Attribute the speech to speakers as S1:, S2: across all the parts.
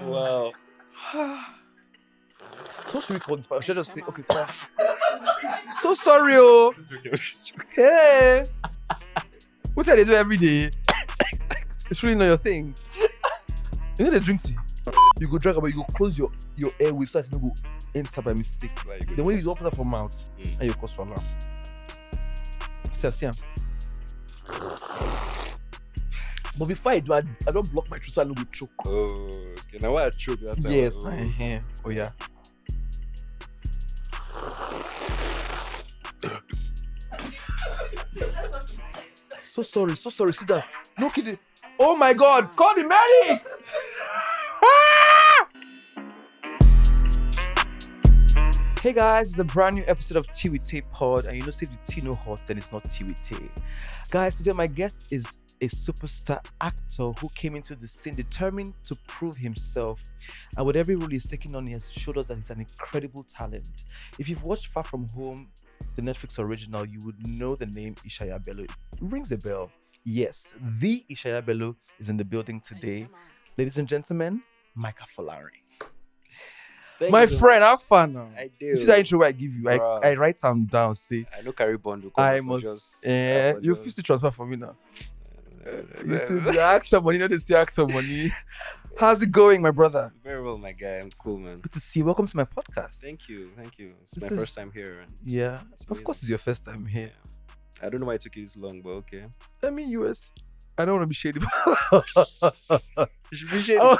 S1: Wow.
S2: So should we call this part? Should I just say, okay, fine. So sorry, oh. Hey. What do they do every day? It's really not your thing. You know the drink tea? You go drink, but you go close your airways so that you don't go enter by mistake. Then when you open up your mouth, and you cause for now. See. But before I do, I don't block my throat so I don't go choke.
S1: Oh, okay. Now why I choke that time?
S2: Yes,
S1: Oh.
S2: oh yeah. So sorry, sit down. No kidding. Oh my God, call the medic! Hey guys, it's a brand new episode of Tea with Tay Pod, and you know, say if the tea no hot, then it's not tea with Tay. Guys, today my guest is a superstar actor who came into the scene determined to prove himself, and with every role he's taken on, he has showed us that he's an incredible talent. If you've watched Far From Home, the Netflix original, you would know the name Ishaya Bello. It rings a bell. Yes, the Ishaya Bello is in the building today. Ladies and gentlemen, Mike Afolarin. My friend, have fun now.
S1: I do.
S2: You see that intro I give you? I write them down, say.
S1: I know carry bond.
S2: I must. You feel to transfer for me now. You too, the actor money, not the still actor money. How's it going, my brother?
S1: Very well, my guy. I'm cool, man.
S2: Good to see you. Welcome to my podcast.
S1: Thank you. It's
S2: This
S1: my
S2: is-
S1: first time here. And
S2: Yeah,
S1: it's
S2: of course, it's your first time here.
S1: I don't know why it took you this long, but okay.
S2: I mean, I don't want to be shady.
S1: You should be shady.
S2: Oh,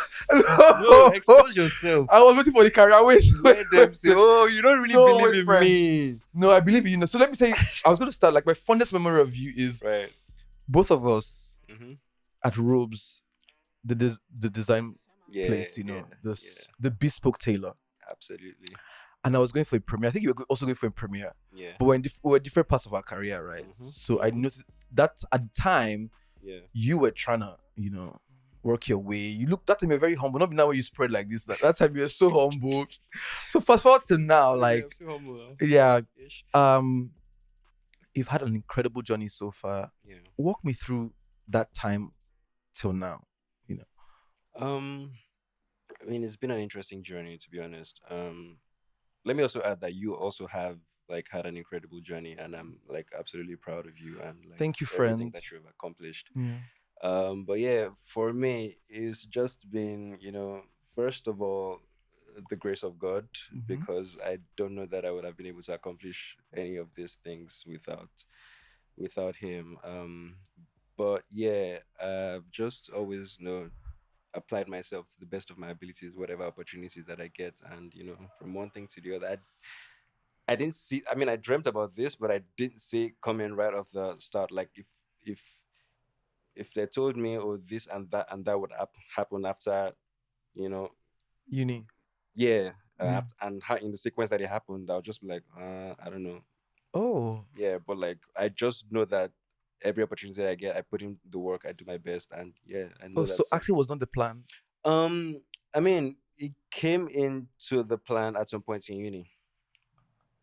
S1: No, expose yourself.
S2: I was waiting for the career.
S1: Let them say, oh, you don't really
S2: No,
S1: believe in
S2: friend.
S1: me.
S2: No, I believe in you. No, so let me say, I was going to start. Like my fondest memory of you is
S1: Right.
S2: both of us
S1: Mm-hmm.
S2: at Robes, the design
S1: Yeah.
S2: place, you know,
S1: yeah,
S2: the bespoke tailor.
S1: absolutely.
S2: And I was going for a premiere. I think you were also going for a premiere,
S1: Yeah.
S2: but we were different parts of our career, right?
S1: Mhm.
S2: So I noticed that at the time
S1: Yeah.
S2: you were trying to, you know, work your way. You looked that time you're very humble. Not now when you spread like this. That time you were so humble. So fast forward to now, like
S1: I'm so humble,
S2: yeah,
S1: Ish.
S2: you've had an incredible journey so far.
S1: Yeah.
S2: Walk me through that time till now.
S1: I mean, it's been an interesting journey, to be honest. Let me also add that you also have like had an incredible journey, and I'm like absolutely proud of you and like
S2: Thank you,
S1: everything
S2: friend.
S1: that you've accomplished.
S2: Yeah.
S1: But yeah, for me, it's just been, first of all, the grace of God,
S2: Mhm.
S1: because I don't know that I would have been able to accomplish any of these things without him. But yeah, I've just always applied myself to the best of my abilities, whatever opportunities that I get, and from one thing to the other. I didn't see. I mean, I dreamt about this, but I didn't see it coming right off the start. Like if if they told me, oh, this and that would happen after,
S2: Uni.
S1: yeah,
S2: Yeah.
S1: after, and how in the sequence that it happened, I'll just be like, I don't know.
S2: Oh.
S1: Yeah, but like I just know that every opportunity that I get, I put in the work, I do my best, and yeah, I know
S2: Oh,
S1: that.
S2: so acting was not the plan.
S1: I mean, it came into the plan at some point in uni.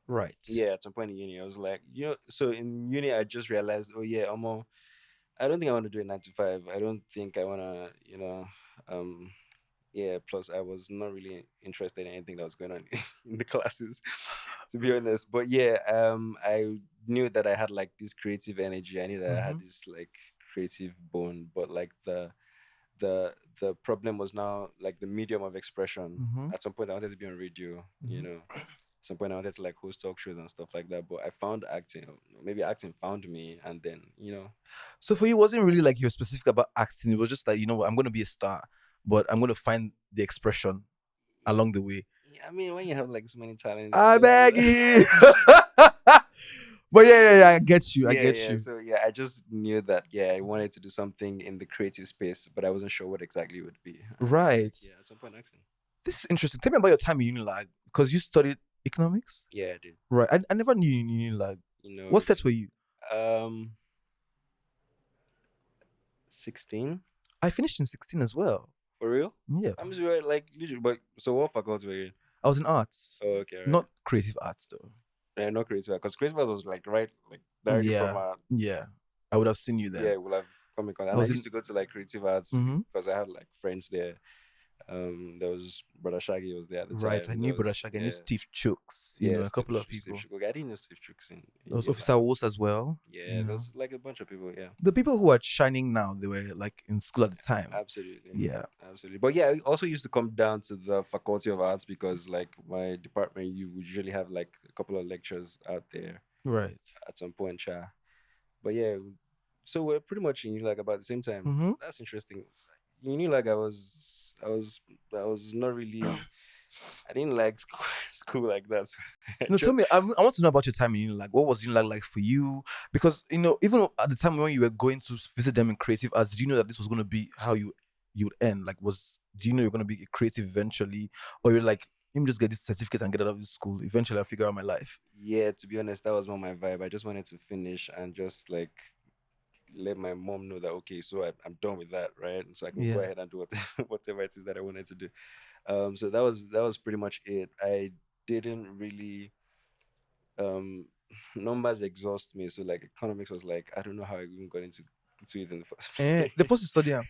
S2: Right.
S1: Yeah, at some point in uni, I was like, so in uni, I just realized, oh yeah, I don't think I want to do a 9 to 5. I don't think I want to, yeah. Plus, I was not really interested in anything that was going on in the classes, to be honest. But yeah, I knew that I had like this creative energy. I knew that I had this like creative bone, but like the problem was now like the medium of expression.
S2: Mhm.
S1: At some point, I wanted to be on radio. At some point, I wanted to like host talk shows and stuff like that. But I found acting. Maybe acting found me, and then
S2: So for you, it wasn't really like you were specific about acting. It was just like, I'm going to be a star, but I'm going to find the expression along the way.
S1: I mean, when you have like so many talents,
S2: I beg you. But yeah, I get you. I get you.
S1: So yeah, I just knew that I wanted to do something in the creative space, but I wasn't sure what exactly it would be.
S2: Right.
S1: Yeah, at some point, acting.
S2: This is interesting. Tell me about your time in Unilag, because you studied economics.
S1: Yeah, I did.
S2: Right. I never knew you in Unilag. What sets were you?
S1: 16.
S2: I finished in 16 as well.
S1: For real?
S2: Yeah.
S1: I'm just like literally, but so what faculty were you in?
S2: I was in arts.
S1: Oh, okay. Right.
S2: Not creative arts though.
S1: Yeah, not creative, because creative was like right, like directly
S2: Yeah.
S1: from
S2: Yeah. I would have seen you there.
S1: yeah, we'll have Comic Con,
S2: I
S1: and I
S2: was
S1: used
S2: in.
S1: to go to like creative arts
S2: Mhm.
S1: because I had like friends there. There was Brother Shaggy was there at the
S2: Right, I
S1: time. There
S2: knew Brother
S1: was
S2: Shag, I knew Steve Chooks,
S1: yeah,
S2: a couple of
S1: Steve
S2: people.
S1: Chuk. I didn't know Steve Chooks
S2: There
S1: in
S2: was
S1: Unilag.
S2: Officer Wos as well.
S1: Yeah, there's like a bunch of people. Yeah,
S2: The people who are shining now, they were like in school at the time.
S1: absolutely.
S2: Yeah.
S1: Absolutely. But yeah, it also used to come down to the Faculty of Arts because like my department, you would usually have like a couple of lectures out there
S2: Right.
S1: at some point, Cha. But yeah, so we're pretty much in like about the same time.
S2: Mm-hmm.
S1: That's interesting. You knew like I was not really I didn't like school, school like that. So I
S2: No, tell
S1: just,
S2: me. I want to know about your time in Unilag. What was Unilag like for you? Because even at the time when you were going to visit them in creative arts, did you know that this was going to be how you would end? Like, do you know you're going to be a creative eventually, or you're like, let me just get this certificate and get out of this school. Eventually, I'll figure out my life.
S1: yeah, to be honest, that was not my vibe. I just wanted to finish and just like let my mom know that okay, so I'm done with that, right? And so I can go
S2: Yeah.
S1: ahead and do whatever, whatever it is that I wanted to do. So that was pretty much it. I didn't really um numbers exhaust me. So like economics was like I don't know how I even got into it in the first
S2: The
S1: place.
S2: first you study. Am.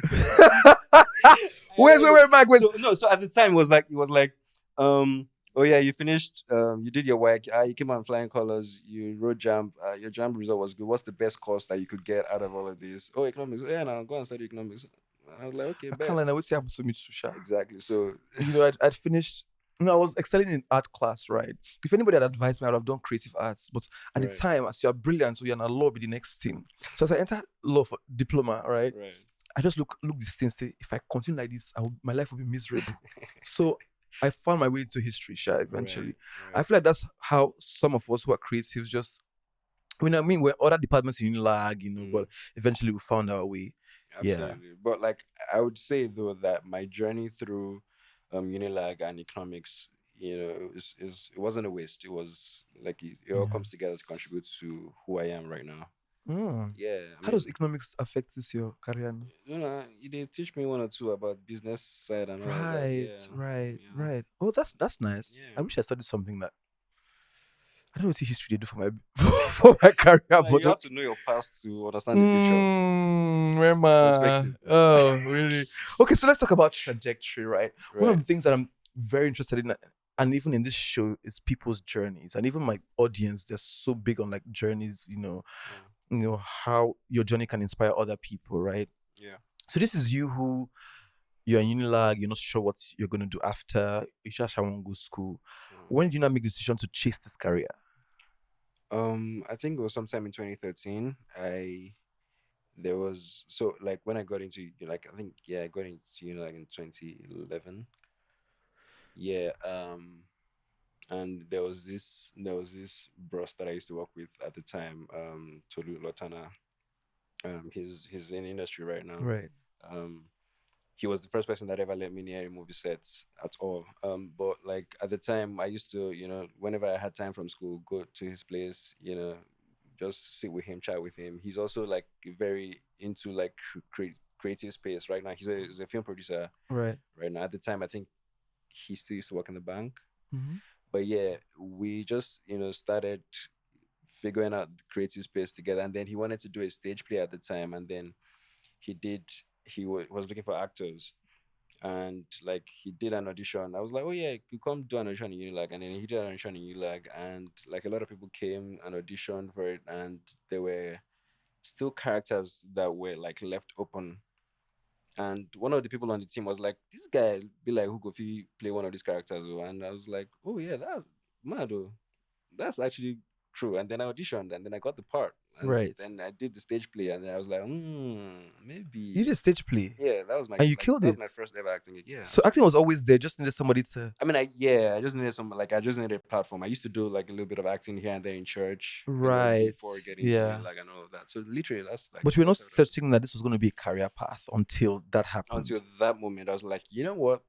S1: I
S2: Wait,
S1: don't
S2: wait,
S1: know.
S2: wait, Mike. Wait.
S1: So no, so at the time it was like oh yeah, you finished you did your work, you came on flying colors, you wrote jump, your jump result was good. What's the best course that you could get out of all of this? Oh, economics. Oh, yeah, now go and study economics. I was like, okay,
S2: I can't
S1: bet.
S2: lie. Now, what's happened to me, Susha?
S1: Exactly. So
S2: I'd finished. I was excelling in art class, right? If anybody had advised me, I would have done creative arts. But at the
S1: right,
S2: time, as you're brilliant, so you're in law, be the next thing. So as I entered law for diploma, right?
S1: right.
S2: I just look this thing, say, if I continue like this, my life will be miserable. So I found my way into history, Sha,
S1: Right,
S2: eventually. I
S1: right.
S2: feel like that's how some of us who are creatives just, we're other departments in Unilag,
S1: Mm.
S2: but eventually we found our way. Yeah.
S1: Absolutely. But like I would say though that my journey through Unilag and economics, it wasn't a waste. It was like it all
S2: Yeah.
S1: comes together to contribute to who I am right now.
S2: Mm.
S1: Yeah, I
S2: How does
S1: mean,
S2: economics affect this your career now?
S1: they teach me one or two about business side and all of that.
S2: Right,
S1: Yeah,
S2: right,
S1: you know,
S2: right. Oh, that's nice. I
S1: yeah.
S2: wish I studied something that I don't know what history they do for my for my career,
S1: You
S2: but
S1: have to
S2: okay.
S1: know your past to understand the future.
S2: Remember.
S1: Perspective.
S2: Oh, really? Okay, so let's talk about trajectory, right? One of
S1: Right.
S2: the things that I'm very interested in, and even in this show, is people's journeys, and even my audience, they're so big on like journeys. How your journey can inspire other people, right?
S1: Yeah.
S2: So this is you who you're in Unilag, you're not sure what you're going to do after, you just want to go school.
S1: Yeah.
S2: When did you not make the decision to chase this career?
S1: I think it was sometime in 2013. There was so like when I got into like I think yeah I got into like in 2011. Yeah. And there was this bros that I used to work with at the time. Tolu Lotana. He's in the industry right now.
S2: Right.
S1: Um, he was the first person that ever let me near a movie set at all. But like at the time, I used to, whenever I had time from school, go to his place, just sit with him, chat with him. He's also like very into like creative space right now. He's a film producer
S2: Right.
S1: right now. At the time, I think he still used to work in the bank.
S2: Mm-hmm.
S1: But yeah, we just started figuring out the creative space together, and then he wanted to do a stage play at the time, and then he did. Was looking for actors and like he did an audition. I was like, oh yeah, you come do an audition in Unilag, and then he did an audition in Unilag, and like a lot of people came and auditioned for it, and there were still characters that were like left open. And one of the people on the team was like, "This guy be like who go fit play one of these characters?" Oh. And I was like, "Oh yeah, that's mad. Oh. That's actually true." And then I auditioned, and then I got the part, and
S2: Right.
S1: then I did the stage play, and then I was like,
S2: You
S1: maybe
S2: did stage play
S1: yeah, that was
S2: and you killed
S1: that was
S2: it.
S1: my first ever acting gig. Yeah.
S2: So acting was always there, just needed somebody to.
S1: I mean, I just needed I just needed a platform. I used to do like a little bit of acting here and there in church,
S2: Right.
S1: before getting to
S2: Yeah.
S1: Unilag and all of that. So literally, that's like
S2: But you were not
S1: that's everything.
S2: certain that this was going to be a career path until that happened.
S1: Until that moment, I was like, you know what,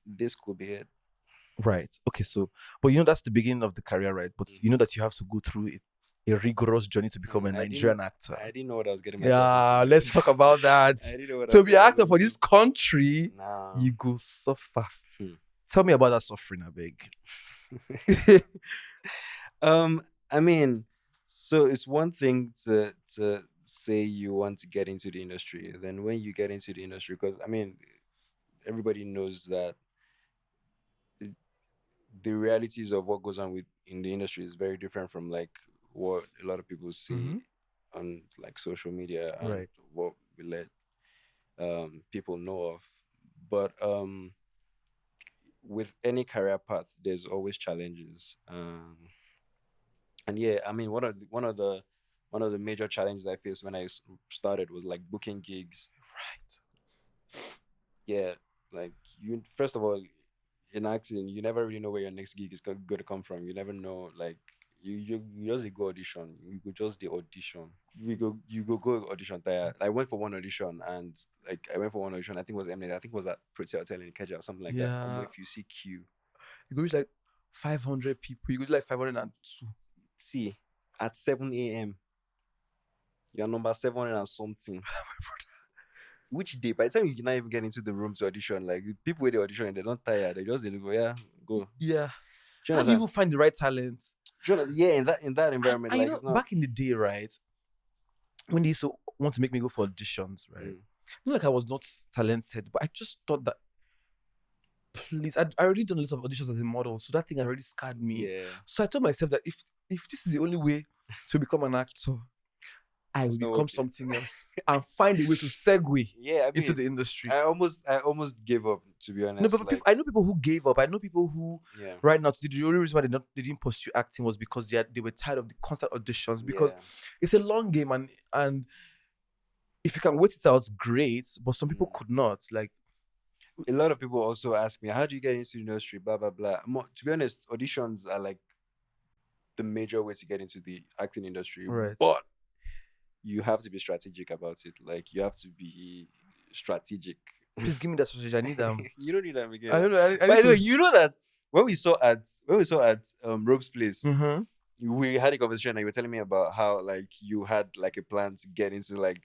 S1: this could be it.
S2: Right. Okay. So, but that's the beginning of the career, right? But you know that you have to go through a rigorous journey to become a Nigerian actor.
S1: I didn't know what I was getting myself
S2: Yeah,
S1: into.
S2: let's talk about that.
S1: I didn't know what I
S2: To
S1: was
S2: be an
S1: getting
S2: actor
S1: myself
S2: for
S1: into.
S2: this country,
S1: Nah.
S2: you go suffer.
S1: Hmm.
S2: Tell me about that suffering, I beg.
S1: I mean, so it's one thing to say you want to get into the industry, then when you get into the industry, because I mean, everybody knows that the, the realities of what goes on with in the industry is very different from like what a lot of people see
S2: Mm-hmm.
S1: on like social media and
S2: Right.
S1: what we let people know of. But with any career path, there's always challenges. And yeah, I mean, one of the major challenges I faced when started was like booking gigs.
S2: Right.
S1: Yeah, like you first of all, in acting, you never really know where your next gig is going to come from. You never know, like you just dey go audition. You go just the audition. You go audition. Tire. I went for one audition and like I went for one audition. I think it was Emily. I think it was at Pretty Hotel in Ikeja or something like that.
S2: Yeah.
S1: If you see Q,
S2: You go reach like 500 people. You go to like 502.
S1: see at 7 a.m. You're number 700 and something. Which day? By the time you not even get into the room to audition, like the people with the audition, they don't tire. They just they go, yeah, go.
S2: Yeah.
S1: Do you
S2: How do you
S1: understand?
S2: even find the right talent?
S1: Yeah, in that
S2: And,
S1: environment,
S2: and you
S1: like
S2: know,
S1: it's not.
S2: back in the day, right, when they used to want to make me go for auditions, right?
S1: Mm,
S2: Not like I was not talented, but I just thought that, please, I already done a lot of auditions as a model, so that thing already scarred me.
S1: yeah,
S2: So I told myself that if this is the only way to become an actor, I will
S1: it's not
S2: become
S1: working.
S2: something else and find a way to segue
S1: Yeah, I
S2: into
S1: mean,
S2: the industry.
S1: I almost gave up to be
S2: No,
S1: honest.
S2: but
S1: Like,
S2: people, I know people who gave up. I know people who,
S1: yeah,
S2: right now, the only reason why they didn't pursue acting was because they were tired of the constant auditions. Because
S1: yeah.
S2: it's a long game, and if you can wait it out, great. But some people
S1: Mm.
S2: could not. Like,
S1: A lot of people also ask me, how do you get into the industry? Blah blah blah. To be honest, auditions are like the major way to get into the acting industry,
S2: right?
S1: but you have to be strategic about it. Like, you have to be strategic.
S2: Please give me that strategy. I need them.
S1: You don't need that
S2: I
S1: again.
S2: don't know. I
S1: By
S2: need
S1: the way,
S2: to.
S1: you know that when we saw at Rope's place,
S2: Mm-hmm.
S1: we had a conversation and you were telling me about how like you had like a plan to get into like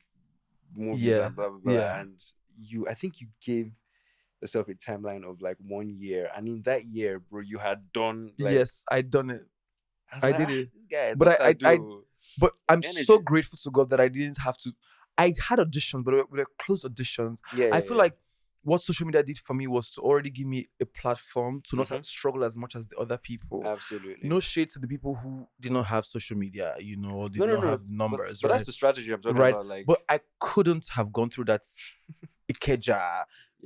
S1: movies
S2: Yeah,
S1: and blah blah blah.
S2: yeah.
S1: And I think you gave yourself a timeline of like 1 year. And in that year, bro, you had done like
S2: Yes, I done it.
S1: I was
S2: I
S1: like,
S2: did it.
S1: this guy,
S2: But
S1: doctor do
S2: but I'm so
S1: energy.
S2: grateful to God that I didn't have to. I had auditions, but they were closed auditions.
S1: Yeah,
S2: I
S1: yeah,
S2: feel
S1: yeah.
S2: like what social media did for me was to already give me a platform to not
S1: Mhm.
S2: struggle as much as the other people.
S1: Absolutely.
S2: No shade to the people who did not have social media, or did
S1: No, no,
S2: not
S1: no.
S2: have numbers,
S1: But that's
S2: right?
S1: the strategy I'm talking
S2: Right.
S1: about. Like,
S2: But I couldn't have gone through that Ikeja.
S1: yeah,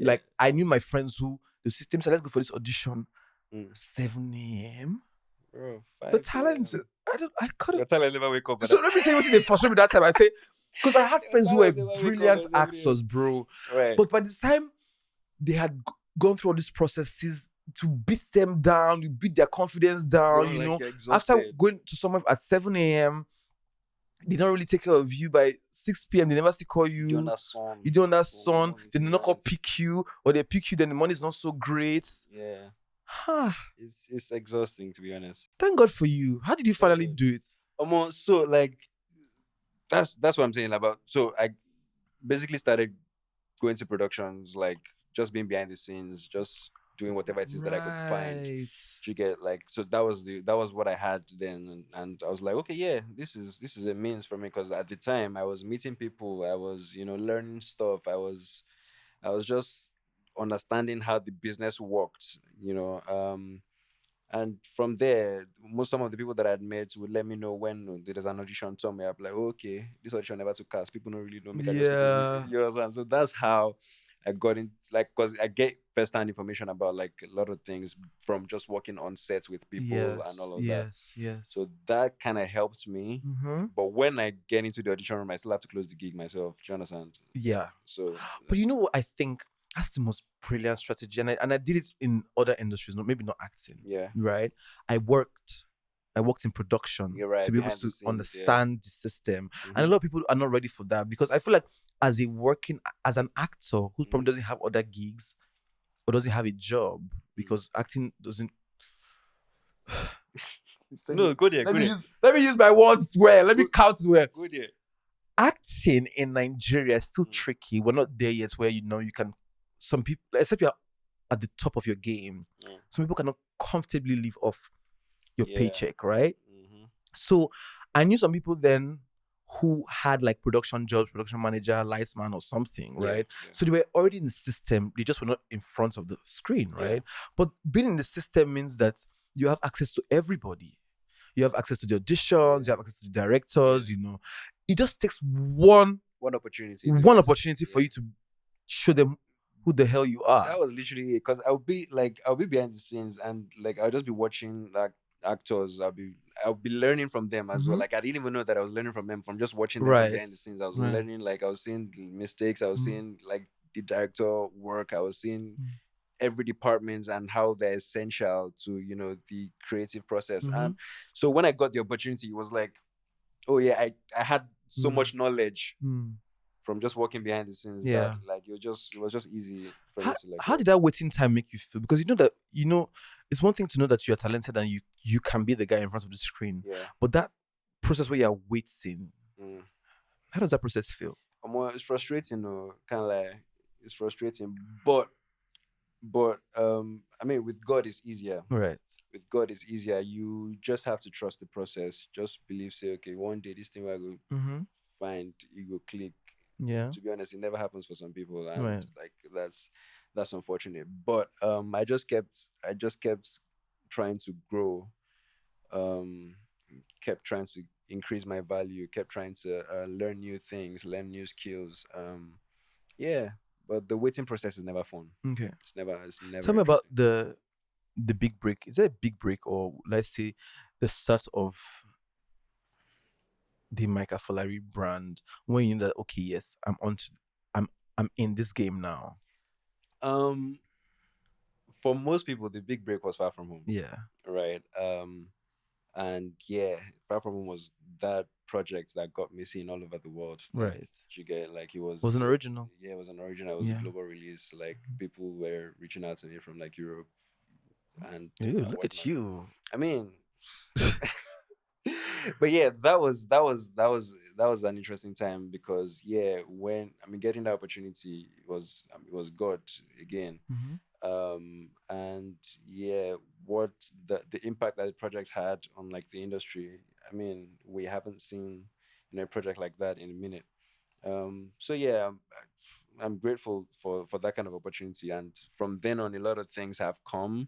S2: Like, I knew my friends who the system said, let's go for this audition.
S1: mm,
S2: 7 a.m.
S1: bro,
S2: The
S1: 5
S2: talent,
S1: a.m.
S2: I couldn't.
S1: Your talent never wake up. But
S2: So let me tell you what they frustrated me that time. I say, because I had
S1: your
S2: friends who were
S1: talent never wake up
S2: brilliant
S1: at 7 a.m.
S2: actors, bro.
S1: Right.
S2: But by the time they had gone through all these processes to beat them down, you beat their confidence down,
S1: Bro, like you're
S2: after
S1: exhausted.
S2: going to someone at 7 a.m., they don't really take care of you. By 6 p.m., they never still call
S1: You
S2: you.
S1: don't have son.
S2: You don't have
S1: Oh,
S2: son.
S1: mom is
S2: They not call
S1: nice.
S2: pick you, or they pick you, then the money's not so great.
S1: Yeah.
S2: Huh.
S1: It's exhausting to be honest.
S2: Thank God for you. How did you
S1: Thank
S2: finally
S1: God.
S2: do it?
S1: So like that's what I'm saying about. So I basically started going to productions, like just being behind the scenes, just doing whatever it is that I could find.
S2: Right.
S1: You get like, so that was what I had then, and I was like, okay, yeah, this is a means for me, because at the time I was meeting people, I was learning stuff, I was just understanding how the business worked, and from there, some of the people that I'd met would let me know when there's an audition somewhere. I'm like, oh, okay, this audition never took cast. People don't really know me. I just put
S2: Yeah.
S1: you know what I'm saying? So that's how I got in, like, because I get first-hand information about like a lot of things from just working on sets with people and all of that.
S2: Yes.
S1: So that kind of helped me.
S2: Mm-hmm.
S1: But when I get into the audition room, I still have to close the gig myself. Do you understand?
S2: Yeah.
S1: So,
S2: But you know what I think? That's the most brilliant strategy. And I did it in other industries, maybe not acting.
S1: yeah,
S2: Right? I worked in production
S1: you're right.
S2: to be able
S1: Behind the
S2: to
S1: scenes,
S2: understand the system.
S1: Mhm.
S2: And a lot of people are not ready for that, because I feel like as an actor who probably doesn't have other gigs or doesn't have a job, because acting doesn't.
S1: No, go there.
S2: Let me use my words well. Let me count well.
S1: Go there.
S2: Acting in Nigeria is still tricky. We're not there yet where you can. Some people, except you're at the top of your game, some people cannot comfortably live off your
S1: Yeah.
S2: paycheck, right?
S1: Mhm.
S2: So I knew some people then who had like production jobs, production manager, lights man, or something, right?
S1: Yeah.
S2: So they were already in the system. They just were not in front of the screen, right?
S1: Yeah.
S2: But being in the system means that you have access to everybody. You have access to the auditions. You have access to the directors. You know, it just takes one
S1: opportunity.
S2: for you to show them who the hell you are.
S1: That was literally because I'll be behind the scenes and like I'll just be watching like actors. I'll be learning from them as well.
S2: Mhm.
S1: Like I didn't even know that I was learning from them from just watching them from
S2: Right.
S1: behind the scenes. I was
S2: Right.
S1: learning, like I was seeing the mistakes. I was
S2: Mhm.
S1: seeing like the director work. I was seeing
S2: Mhm.
S1: every department and how they're essential to the creative process.
S2: Mhm.
S1: And so when I got the opportunity, it was like, oh yeah, I had so much knowledge from just working behind the scenes that
S2: Yeah.
S1: like it was just easy for me to like
S2: How
S1: go.
S2: did that waiting time make you feel? Because it's one thing to know that you're talented and you can be the guy in front of the screen.
S1: Yeah.
S2: But that process where you're waiting, how does that process feel?
S1: It's frustrating though, kind of like it's frustrating, but I mean with God it's easier.
S2: Right.
S1: With God it's easier. You just have to trust the process. Just believe, say, okay, one day this thing will go
S2: Mm-hmm.
S1: find, you go click.
S2: Yeah.
S1: To be honest, it never happens for some people, and
S2: Right.
S1: like that's unfortunate. But I just kept trying to grow, um kept trying to increase my value, kept trying to learn new things, learn new skills. Yeah, but the waiting process is never fun.
S2: Okay.
S1: It's never
S2: Tell me about
S1: interesting.
S2: the big break. Is it a big break, or let's say the start of the Mike Afolarin brand, when you know that, okay, yes, I'm I'm in this game now.
S1: um for most people the big break was Far From Home,
S2: Yeah.
S1: right? And yeah, Far From Home was that project that got me seen all over the world. Like,
S2: Right.
S1: you get, like, it
S2: Was
S1: was
S2: an original.
S1: yeah, it was an original. It was a
S2: Yeah.
S1: global release. Like, people were reaching out to me from like Europe and
S2: Ew, look at
S1: whatnot.
S2: you.
S1: I mean, but yeah, that was an interesting time because yeah, when I mean getting that opportunity was God again.
S2: Mm-hmm.
S1: And yeah, what the impact that the project had on like the industry. I mean, we haven't seen a project like that in a minute. So yeah, I'm grateful for that kind of opportunity, and from then on, a lot of things have come.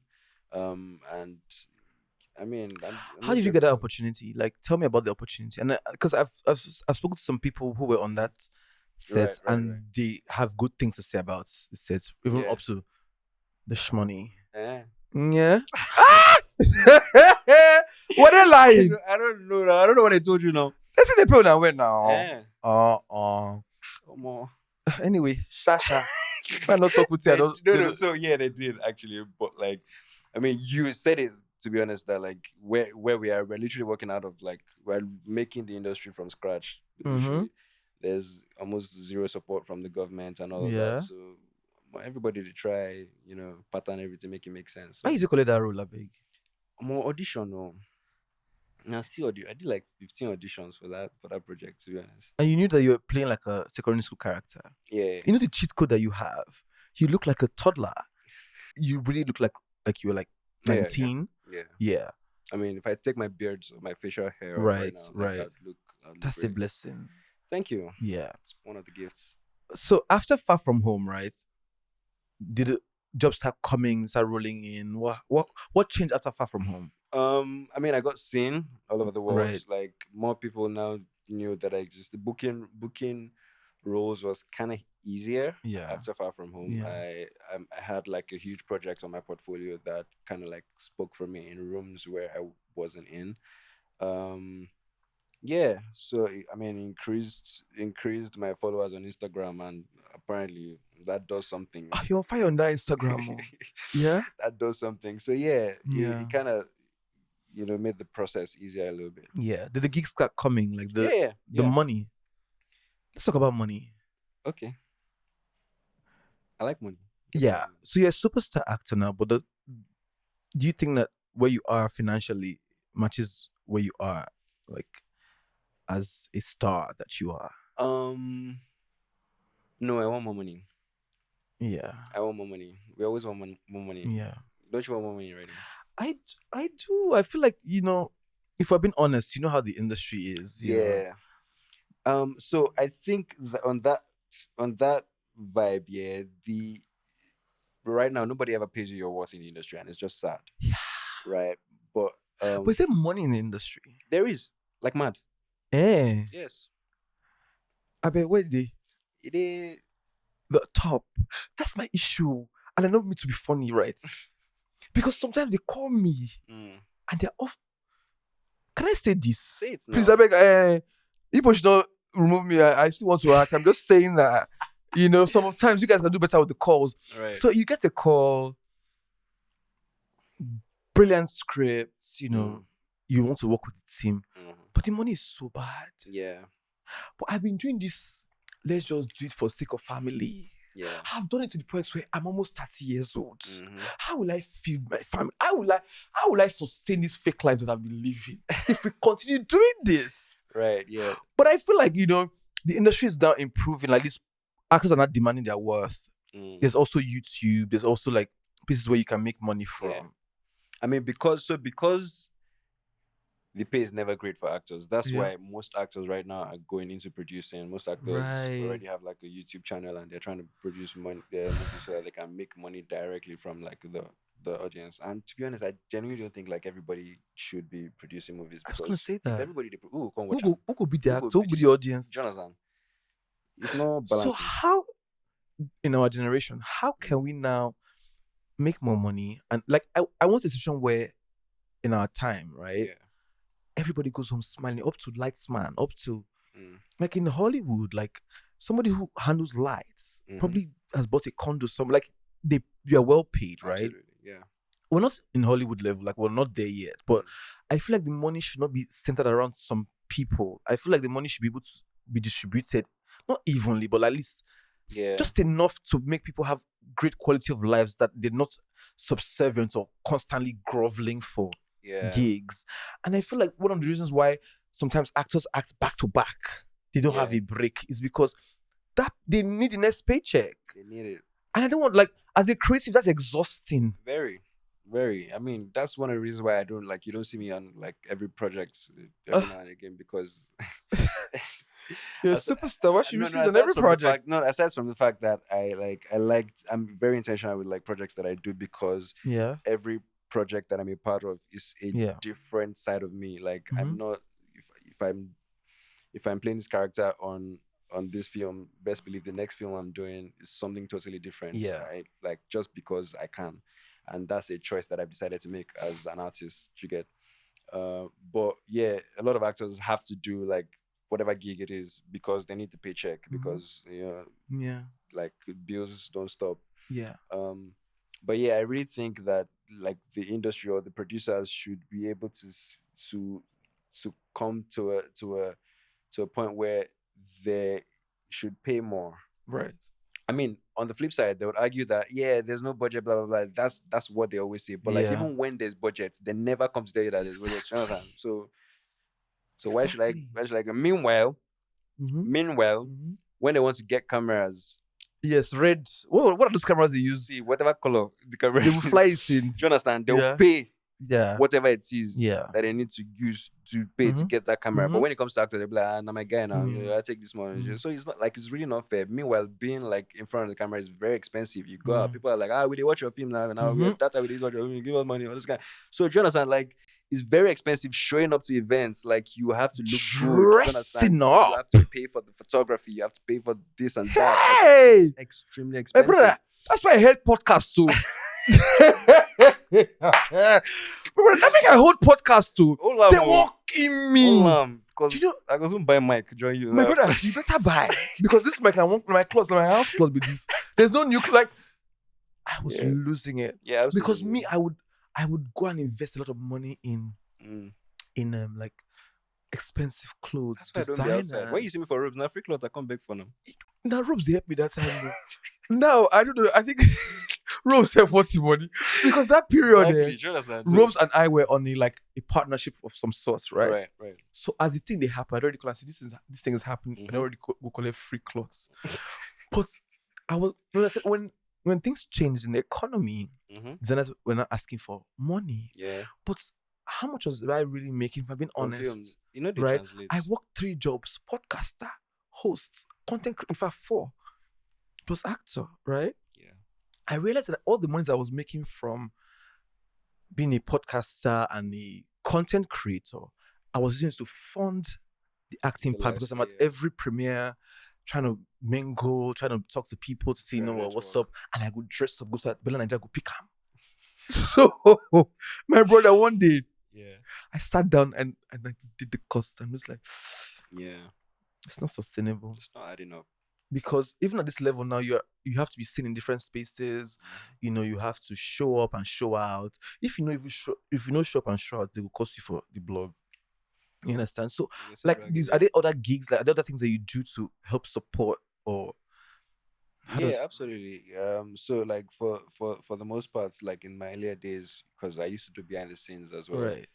S1: And I mean, I'm
S2: How
S1: just
S2: did you get that
S1: grateful.
S2: opportunity? Like, tell me about the opportunity. And because I've spoken to some people who were on that
S1: Right,
S2: set,
S1: right,
S2: and
S1: right.
S2: they have good things to say about the set, even
S1: Yeah.
S2: up to the shmoney.
S1: Eh.
S2: Yeah. Were they lying?
S1: I don't know. I don't know what I told you now.
S2: Listen, the people that went now.
S1: Eh. Come on.
S2: Anyway, Sasha. Why not talk with you?
S1: No. So yeah, they did actually, but like, I mean, you said it. To be honest, that like where we are, we're literally working out of like we're making the industry from scratch. Literally, there's almost zero support from the government and all of that.
S2: Yeah.
S1: So everybody to try, pattern everything, make it make sense.
S2: Why
S1: So
S2: did you call it that role, big?
S1: more audition, no. I still I did like 15 auditions for that project. To be honest,
S2: And you knew that you were playing like a secondary school character.
S1: yeah.
S2: You know the cheat code that you have. You look like a toddler. You really look like you were like
S1: Yeah,
S2: 19.
S1: yeah.
S2: Yeah.
S1: I mean, if I take my beard or my facial hair off right
S2: Right.
S1: now, like
S2: Right.
S1: I'd look
S2: That's a
S1: great.
S2: blessing.
S1: Thank you.
S2: Yeah.
S1: It's one of the gifts.
S2: So after Far From Home, right? Did the jobs start coming, start rolling in? What changed after Far From Home?
S1: I mean, I got seen all over the world.
S2: Right.
S1: Like, more people now knew that I existed. Booking roles was kind of easier.
S2: Yeah.
S1: After Far From Home,
S2: Yeah.
S1: I had like a huge project on my portfolio that kind of like spoke for me in rooms where I wasn't in. Um, yeah, so I mean, increased my followers on Instagram, and apparently that does something.
S2: You're on fire on that Instagram. Oh. Yeah.
S1: That does something. So yeah,
S2: Yeah.
S1: it kind of made the process easier a little bit.
S2: Yeah. Did the gigs start coming? Like
S1: Yeah.
S2: the money. Let's talk about money.
S1: Okay. I like money.
S2: Yeah. So you're a superstar actor now, but do you think that where you are financially matches where you are, like, as a star that you are?
S1: No, I want more money.
S2: Yeah.
S1: I want more money. We always want more money.
S2: Yeah.
S1: Don't you want more money already?
S2: I do. I feel like, if we're being honest, you know how the industry is. You know,
S1: Yeah. So I think on that vibe, yeah, the right now nobody ever pays you your worth in the industry, and it's just sad,
S2: Yeah.
S1: right? But
S2: But is there money in the industry?
S1: there is like mad.
S2: Eh.
S1: Yes,
S2: I bet where they
S1: it is.
S2: the top. That's my issue. And I don't mean to be funny, right? Because sometimes they call me
S1: Mm.
S2: and they're off. Can I say this?
S1: Say it
S2: Please,
S1: now.
S2: I beg. People should not remove me. I still want to act. I'm just saying that, sometimes you guys can do better with the calls.
S1: Right.
S2: So you get a call, brilliant scripts, you want to work with the team, but the money is so bad.
S1: Yeah.
S2: But I've been doing this, let's just do it for sake of family.
S1: Yeah.
S2: I've done it to the point where I'm almost 30 years old.
S1: Mm-hmm.
S2: How will I feed my family? How will I sustain this fake life that I've been living if we continue doing this?
S1: Right, yeah.
S2: But I feel like, the industry is now improving. Like, these actors are not demanding their worth. There's also YouTube. There's also like places where you can make money from.
S1: Yeah. I mean, because the pay is never great for actors. That's why most actors right now are going into producing. Most actors already have like a YouTube channel and they're trying to produce their movies so that they can make money directly from like the audience. And to be honest, I genuinely don't think like everybody should be producing movies.
S2: I was gonna say that.
S1: If everybody, come watch
S2: who could be the actor? Who could be the audience?
S1: Jonathan. It's not balancing.
S2: So how, in our generation, how can we now make more money? And like, I want a situation where, in our time, right?
S1: Yeah.
S2: Everybody goes home smiling, up to lightsman, up to like in Hollywood, like somebody who handles lights probably has bought a condo somewhere. Like you are well paid, right?
S1: Absolutely, yeah.
S2: We're not in Hollywood level, like we're not there yet. But I feel like the money should not be centered around some people. I feel like the money should be able to be distributed, not evenly, but at least just enough to make people have great quality of lives, that they're not subservient or constantly groveling for gigs. And I feel like one of the reasons why sometimes actors act back to back, they don't have a break, is because that they need the next paycheck.
S1: They need it.
S2: And I don't want, like, as a creative, that's exhausting.
S1: Very, very. I mean, that's one of the reasons why I don't like, you don't see me on like every project every now and again, because
S2: you're a superstar. What should we see on every project?
S1: Aside from the fact that I'm very intentional with like projects that I do, because every project that I'm a part of is a different side of me. Like I'm not, if I'm playing this character on this film, best believe the next film I'm doing is something totally different. Right? Like just because I can. And that's a choice that I've decided to make as an artist, you get. But yeah, a lot of actors have to do like whatever gig it is because they need the paycheck, because like bills don't stop. But yeah, I really think that like the industry or the producers should be able to come to a point where they should pay more.
S2: Right.
S1: I mean, on the flip side, they would argue that there's no budget, blah blah blah. That's what they always say. But like even when there's budgets, they never come to tell you that there's budget. So why should I go? Meanwhile, when they want to get cameras.
S2: Yes, red. What are those cameras they use?
S1: See, whatever color the camera,
S2: they will fly it in.
S1: Do you understand? They'll pay whatever it is
S2: that
S1: they need to use to pay to get that camera. But when it comes to actors, they'll be like, nah, my guy now, I take this one. So it's not like, it's really not fair. Meanwhile, being like in front of the camera is very expensive. You go out, people are like, we did watch your film now, and that's how we did watch your film, give us money, all this kind. So do you understand? Like, it's very expensive showing up to events. Like, you have to look
S2: dressing up.
S1: You have to pay for the photography. You have to pay for this and that.
S2: Hey,
S1: like, extremely expensive.
S2: Hey, brother, that's why I hate podcasts too. Brother, I think I hold podcasts too. They walk in me.
S1: Because I was going to buy a mic, join you.
S2: My brother, you better buy, because this mic, I want my clothes, my house clothes with this. There's no new, like, I was losing it.
S1: Yeah, absolutely.
S2: Because me, I would go and invest a lot of money in like expensive clothes, designers.
S1: When you see me for robes, now free clothes, I come back for them.
S2: Now robes, they help me that time. No, I don't know. I think robes help what's the money, because that period, robes and I were on a partnership of some sort, right?
S1: Right.
S2: So as the thing they happen, I already call and say this thing is happening, and I already go collect free clothes. But I said when things change in the economy, designers were not asking for money.
S1: Yeah.
S2: But how much was I really making, if I'm being
S1: From film,
S2: honest?
S1: you know they
S2: Right?
S1: translate.
S2: I worked 3 jobs: podcaster, host, in fact 4, plus actor, right?
S1: Yeah.
S2: I realized that all the monies I was making from being a podcaster and a content creator, I was using it to fund the acting
S1: The
S2: part, because I'm
S1: lifestyle,
S2: at
S1: yeah.
S2: every premiere trying to mingle, trying to talk to people to say, you
S1: Fair
S2: know what, what's
S1: network.
S2: up? And I would dress up, go to Bella Nigeria, go pick him. So my brother, one day
S1: Yeah.
S2: I sat down and I did the cost. I'm just like,
S1: Yeah.
S2: it's not sustainable.
S1: It's not adding up.
S2: Because even at this level now, you have to be seen in different spaces. You know, you have to show up and show out. If you know if you know show up and show out, they will cost you for the blog. You understand? So
S1: Yes,
S2: like
S1: exactly.
S2: these, are there other gigs, like are there other things that you do to help support, or how
S1: Yeah,
S2: does
S1: absolutely. So like for the most parts, like in my earlier days, because I used to do behind the scenes as well.
S2: right?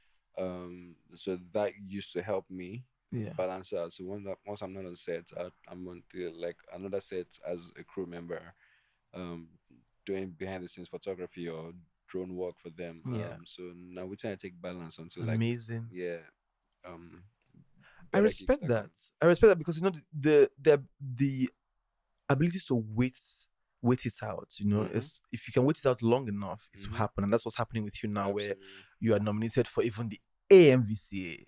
S1: So that used to help me
S2: Yeah.
S1: balance out. So once I'm not on set, I'm on the like another set as a crew member, um, doing behind the scenes photography or drone work for them.
S2: Yeah.
S1: So now we trying to take balance until like
S2: Amazing.
S1: yeah, um,
S2: I
S1: better gigs
S2: respect
S1: that
S2: that.
S1: come.
S2: I respect that, because you know the ability to wait it out. You know,
S1: Mm-hmm.
S2: is if you can wait it out long enough, it will
S1: Mm-hmm.
S2: happen, and that's what's happening with you now, where
S1: Absolutely.
S2: you are nominated for even the AMVCA.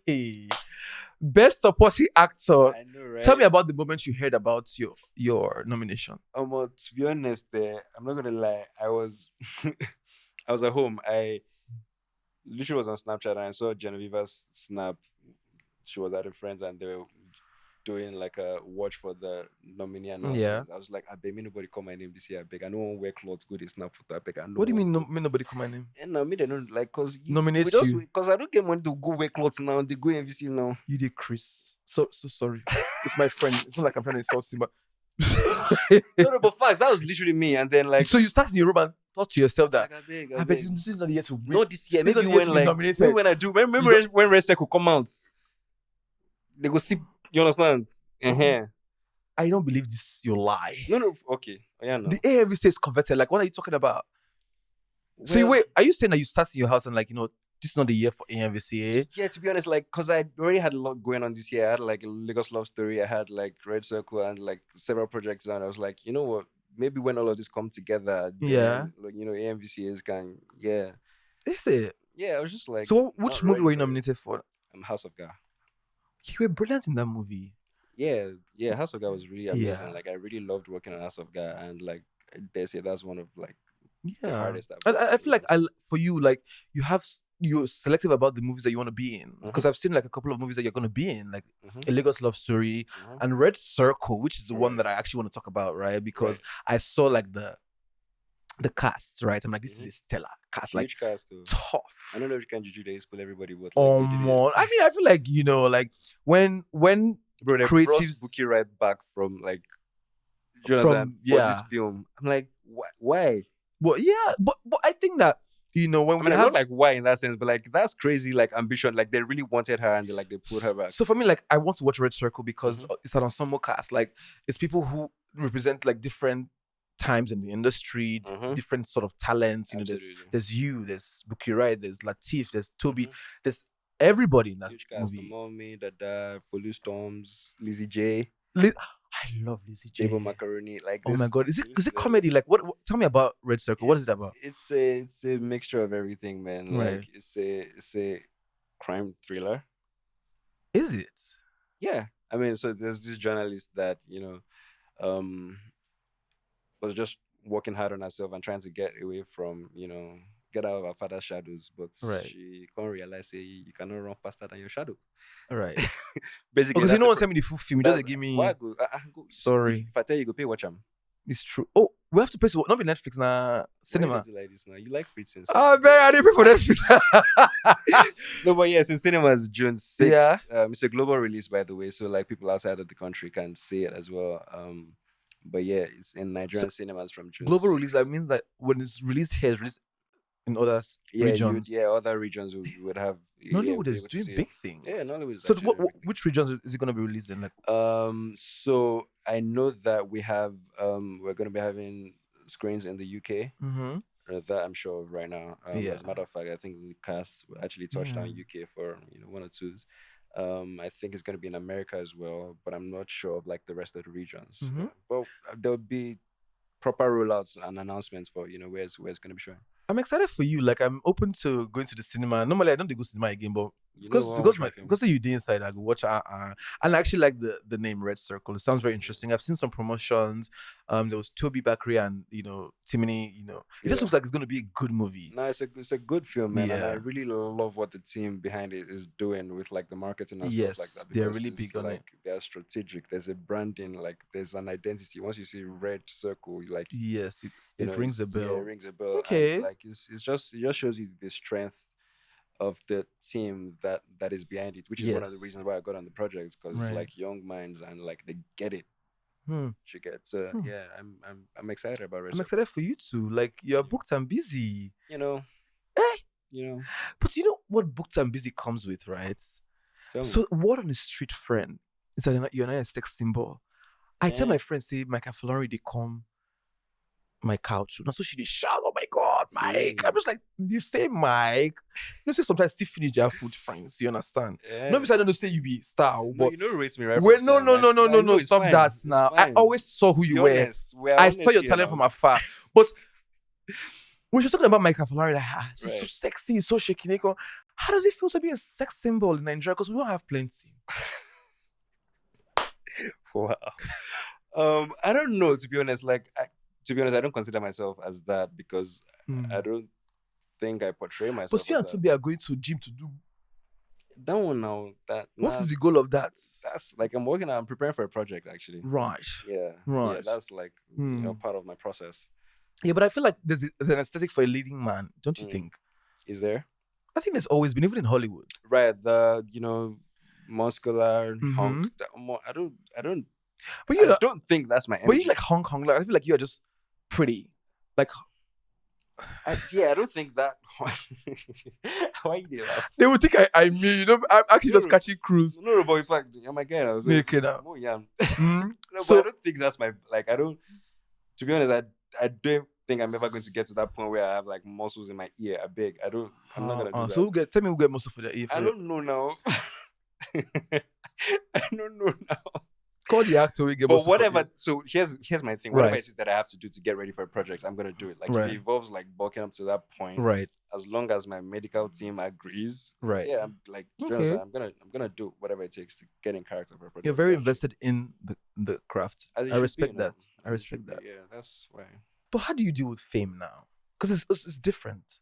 S2: Hey, best supporting actor.
S1: I know,
S2: Tell
S1: right?
S2: me about the moment you heard about your nomination.
S1: To be honest, I'm not gonna lie. I was, I was at home. I literally was on Snapchat and I saw Genevieve's snap. She was at her friends and they were doing like a watch for the nominee
S2: Yeah.
S1: announcement. I was like, I beg me nobody call my name this year. I beg. I don't want to wear clothes. Go they snap photo. I beg. I
S2: What
S1: don't
S2: do you
S1: want
S2: mean? No,
S1: go.
S2: me nobody call my name.
S1: And no, me they don't like cause we
S2: Nominate
S1: just
S2: you.
S1: because I don't get money to go wear clothes now. They go MVC now.
S2: You did, Chris. So sorry. It's my friend. It's not like I'm trying to insult him, but
S1: No, but facts. That was literally me. And then like,
S2: so you start in your room and thought to
S1: I
S2: yourself
S1: was
S2: that,
S1: like, I beg, I
S2: I bet
S1: beg.
S2: this is not the year to win.
S1: Not this year.
S2: This is not
S1: Maybe
S2: the year
S1: when
S2: to be
S1: like
S2: nominated.
S1: maybe when I do. Remember
S2: You
S1: when Red Circle come out, they go see. You understand? Uh-huh.
S2: I don't believe this. You lie.
S1: No, no. Okay. Oh, yeah, no.
S2: The AMV says converted. Like, what are you talking about? So
S1: Well,
S2: wait, are you saying that you start in your house and like, you know, this is not the year for AMVCA?
S1: yeah, to be honest, like, cause I already had a lot going on this year. I had like a Lagos Love Story. I had like Red Circle and like several projects, and I was like, you know what? Maybe when all of this come together,
S2: Yeah.
S1: then like AMVCAs can, yeah,
S2: Is it?
S1: yeah. I was just like,
S2: So which
S1: not
S2: movie
S1: ready
S2: were you
S1: for it.
S2: nominated for?
S1: House of God.
S2: You were brilliant in that movie.
S1: Yeah, yeah. House of God was really amazing.
S2: Yeah.
S1: Like I really loved working on House of God, and like they say that's one of like the
S2: Yeah.
S1: hardest I've
S2: And
S1: worked
S2: I
S1: on.
S2: feel like for you, like you're selective about the movies that you want to be in. Because I've seen like a couple of movies that you're gonna be in, like A Lagos Love Story and Red Circle, which is the one
S1: Right.
S2: that I actually want to talk about, right? Because
S1: Right.
S2: I saw like the cast, right? I'm like, this is a stellar cast, like
S1: Huge cast too.
S2: tough.
S1: I don't know if you can juju they spoil everybody, but like
S2: Oh
S1: they did it.
S2: more. I mean, I feel like, you know, like when
S1: Bro, they brought
S2: creatives
S1: Bookie right back from like you understand, for this film. I'm like, why?
S2: But yeah, but I think that, you know, when
S1: I
S2: we
S1: mean, I'm
S2: have,
S1: not like why in that sense, but like that's crazy, like ambition. Like they really wanted her and they put her back.
S2: so for me, like I want to watch Red Circle because
S1: Mhm.
S2: it's an ensemble cast. Like it's people who represent like different times in the industry,
S1: Mhm.
S2: different sort of talents. You know,
S1: Absolutely.
S2: there's you, there's Buki Wright, there's Latif, there's Toby,
S1: Mhm.
S2: there's everybody in that
S1: Huge cast.
S2: movie.
S1: Mommy, Dada, Folu Storms, Lizzie J,
S2: I love Lizzie J.
S1: Jabo Macaroni. Like
S2: Oh
S1: this.
S2: my god, is it comedy? Like what? Tell me about Red Circle. What is it about?
S1: It's a mixture of everything, man. Like
S2: Right.
S1: it's a crime thriller.
S2: Is it?
S1: Yeah. I mean, so there's this journalist that, was just working hard on herself and trying to get away from, get out of her father's shadows, but
S2: Right.
S1: she can't realize say you cannot run faster than your shadow.
S2: All right.
S1: Basically,
S2: Because you
S1: that's
S2: know
S1: the
S2: what, tell me the full film. You just
S1: that's
S2: give me.
S1: why I go, go,
S2: Sorry.
S1: If I tell you, go pay watch them.
S2: It's true. Oh, we have to pay. Not be Netflix now. Cinema.
S1: Like this now. You like free things.
S2: Oh man, I didn't pay for Netflix.
S1: No, but yes, in cinemas June 6th.
S2: Yeah.
S1: It's a global release, by the way, so like people outside of the country can see it as well. But yeah, it's in Nigerian cinemas from June.
S2: Global
S1: 6th.
S2: release. I mean that when it's released here, it's released in other regions.
S1: Other regions would have.
S2: Nollywood
S1: be
S2: is
S1: able to
S2: doing
S1: see
S2: big
S1: it.
S2: things.
S1: Yeah, Nollywood is
S2: So
S1: actually doing big things.
S2: which regions is it gonna be released in? Like,
S1: so I know that we have we're gonna be having screens in the UK.
S2: mm-hmm.
S1: That I'm sure of right now.
S2: Yeah.
S1: As a matter of fact, I think the cast will actually touched
S2: Yeah.
S1: on UK for one or twos. I think it's going to be in America as well, but I'm not sure of like the rest of the regions.
S2: Mm-hmm.
S1: Yeah. Well, there'll be proper rollouts and announcements for where it's going to be showing.
S2: I'm excited for you. Like I'm open to going to the cinema. Normally I don't go cinema again, but
S1: You know, I watch my film.
S2: because you did inside, I go watch and I actually like the name Red Circle. It sounds very interesting. I've seen some promotions. There was Toby Bakri and Timini. It just
S1: Yeah.
S2: looks like it's gonna be a good movie.
S1: No, it's a good film, man, and I
S2: Yeah.
S1: really love what the team behind it is doing with like the marketing and stuff like
S2: Yes,
S1: that
S2: they're
S1: because
S2: really
S1: it's
S2: big on it.
S1: like they're strategic. There's a branding, like there's an identity. Once you see red circle, you like
S2: Yes, it rings
S1: it's,
S2: a
S1: yeah, it
S2: bell.
S1: rings a bell, and
S2: Okay.
S1: like it just shows you the strength of the team that is behind it, which is one of the
S2: Yes.
S1: reasons why I got on the project because it's
S2: Right.
S1: like young minds and like they get it.
S2: Hmm.
S1: You get so
S2: Hmm.
S1: yeah, I'm excited about red
S2: I'm
S1: circle.
S2: excited for you too. Like you're booked and busy.
S1: You know,
S2: Eh?
S1: you know.
S2: But you know what booked and busy comes with, right?
S1: Tell me.
S2: So word on the street friend is that you're not a sex symbol. I tell
S1: Eh?
S2: my friends, say, Mike Afolarin, they come my couch. And so she did shout, oh my God, Mike.
S1: Yeah.
S2: I'm just like, the same Mike. Say sometimes still finish their food friends. You understand?
S1: Yeah.
S2: Not because I don't say you be star,
S1: No,
S2: but
S1: you know, rates me right.
S2: when no,
S1: No, it's
S2: stop
S1: fine.
S2: that
S1: It's
S2: now. I
S1: fine.
S2: always saw who you
S1: Be
S2: were.
S1: honest. We are
S2: I
S1: honest
S2: saw your
S1: here
S2: talent
S1: now.
S2: from afar. But when she's talking about Mike Afolarin, like, she's so
S1: Right.
S2: sexy, so shaky. How does it feel to be a sex symbol in Nigeria? Because we don't have plenty.
S1: Wow. I don't know, to be honest. To be honest, I don't consider myself as that because I don't think I portray myself
S2: But you
S1: as
S2: and
S1: that.
S2: Toby are going to gym to do.
S1: That one now,
S2: What is the goal of that?
S1: that's like I'm preparing for a project actually.
S2: Right.
S1: Yeah.
S2: Right.
S1: Yeah, that's like part of my process.
S2: Yeah, but I feel like there's an aesthetic for a leading man, don't you think?
S1: Is there?
S2: I think there's always been, even in Hollywood.
S1: Right, the muscular hunk. I don't
S2: But you
S1: don't think that's my energy.
S2: But you like Hong Kong, like I feel like you're just pretty. Like
S1: I don't think that. Why you do that?
S2: they would think I mean, I'm actually just catching cruise.
S1: No, but it's like, oh my god, I was
S2: Naked out.
S1: oh yeah.
S2: Mm.
S1: No,
S2: So
S1: but I don't think that's my like. I don't. To be honest, I don't think I'm ever going to get to that point where I have like muscles in my ear. I beg. I don't. I'm not gonna do that.
S2: So tell me who get muscle for the ear.
S1: I don't know now. I don't know now.
S2: Call the actor. We get
S1: But
S2: muscle.
S1: whatever. So here's my thing. Whatever
S2: Right.
S1: it is that I have to do to get ready for a project, I'm gonna do it. Like if
S2: Right.
S1: it involves like bulking up to that point,
S2: Right.
S1: as long as my medical team agrees,
S2: Right.
S1: yeah, I'm like,
S2: Okay.
S1: I'm gonna do whatever it takes to get in character for a project.
S2: You're very invested in the craft.
S1: As it
S2: I
S1: should be,
S2: respect
S1: you know.
S2: that. I
S1: As it
S2: respect
S1: should be,
S2: that.
S1: Yeah, that's why.
S2: But how do you deal with fame now? Because it's different.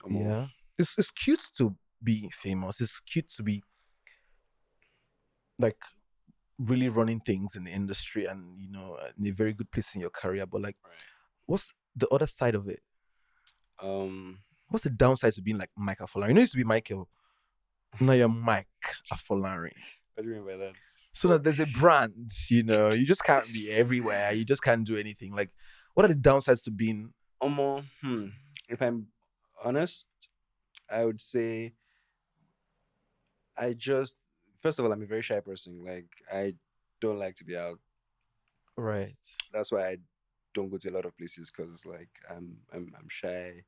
S2: Yeah. It's cute to be famous. It's cute to be like really running things in the industry and in a very good place in your career. But like, what's the other side of it? What's the downside to being like Mike Afolarin? You used to be Michael. Now you're Mike Afolarin.
S1: What do you mean by that?
S2: So that there's a brand, you just can't be everywhere. You just can't do anything. Like, what are the downsides to being?
S1: If I'm honest, I would say first of all, I'm a very shy person. Like I don't like to be out.
S2: Right.
S1: That's why I don't go to a lot of places because like I'm shy.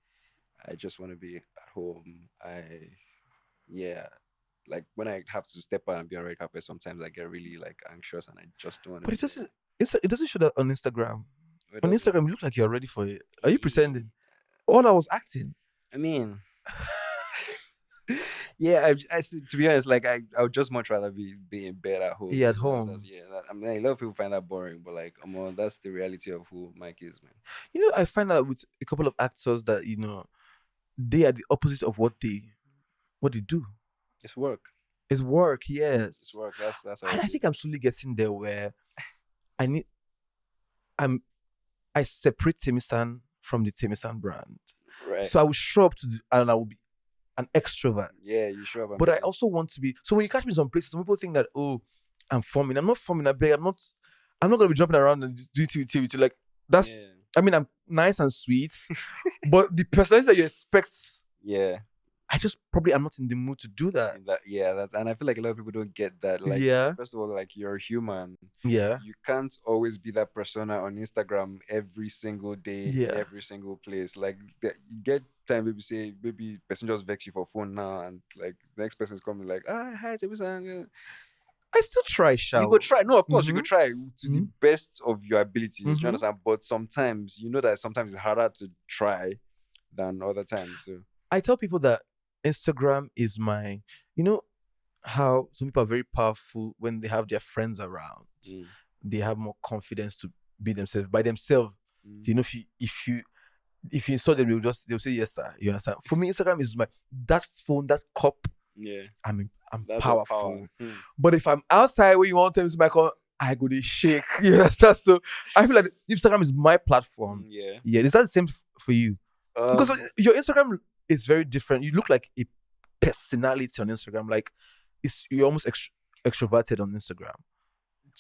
S1: I just want to be at home. Like when I have to step out and be on red carpet, sometimes I get really like anxious and I just don't want to.
S2: But it doesn't show that on Instagram.
S1: It
S2: On
S1: doesn't.
S2: Instagram, you look like you're ready for it. Are you pretending? All I was acting.
S1: I mean, yeah. To be honest, like I would just much rather be in bed at home.
S2: Yeah, at
S1: So
S2: home.
S1: I mean, a lot of people find that boring, but like, that's the reality of who Mike is, man.
S2: I find out with a couple of actors that they are the opposite of what they do.
S1: It's work.
S2: It's work, yes.
S1: It's work. That's how
S2: And I think I'm slowly getting there where I separate Temisan from the Temisan brand.
S1: right.
S2: So I will show up and I will be an extrovert.
S1: Yeah, you sure about
S2: But I also want to be. So when you catch me in some places, some people think that, oh, I'm forming. I'm not forming. I'm not gonna be jumping around and just doing TV. Like that's.
S1: Yeah.
S2: I mean, I'm nice and sweet, but the personality that you expect,
S1: Yeah.
S2: I just probably am not in the mood to do that.
S1: That's, and I feel like a lot of people don't get that. Like,
S2: Yeah.
S1: first of all, like, you're human.
S2: Yeah.
S1: You can't always be that persona on Instagram every single day in
S2: Yeah.
S1: every single place. Like, you get time, maybe say, maybe person just vex you for phone now, and like the next person is coming like, hi, Tebusan.
S2: I still try,
S1: You go
S2: shall.
S1: try. No, of course you go
S2: Mhm.
S1: try to the
S2: Mhm.
S1: best of your abilities. Do you
S2: Mhm.
S1: understand? But sometimes you know that sometimes it's harder to try than other times. So
S2: I tell people that Instagram is my, you know, how some people are very powerful when they have their friends around.
S1: mm,
S2: They have more confidence to be themselves by themselves.
S1: mm,
S2: You know, if you saw them, they'll say yes, sir. You understand? For me, Instagram is my that phone, that cup.
S1: yeah,
S2: I'm
S1: that's your
S2: powerful.
S1: power. Hmm.
S2: But if I'm outside where you want to my call, I go to shake. You understand? So I feel like Instagram is my platform.
S1: Yeah.
S2: Yeah, is that the same for you? Because
S1: Um.
S2: your Instagram is very different. You look like a personality on Instagram. Like you're almost extroverted on Instagram.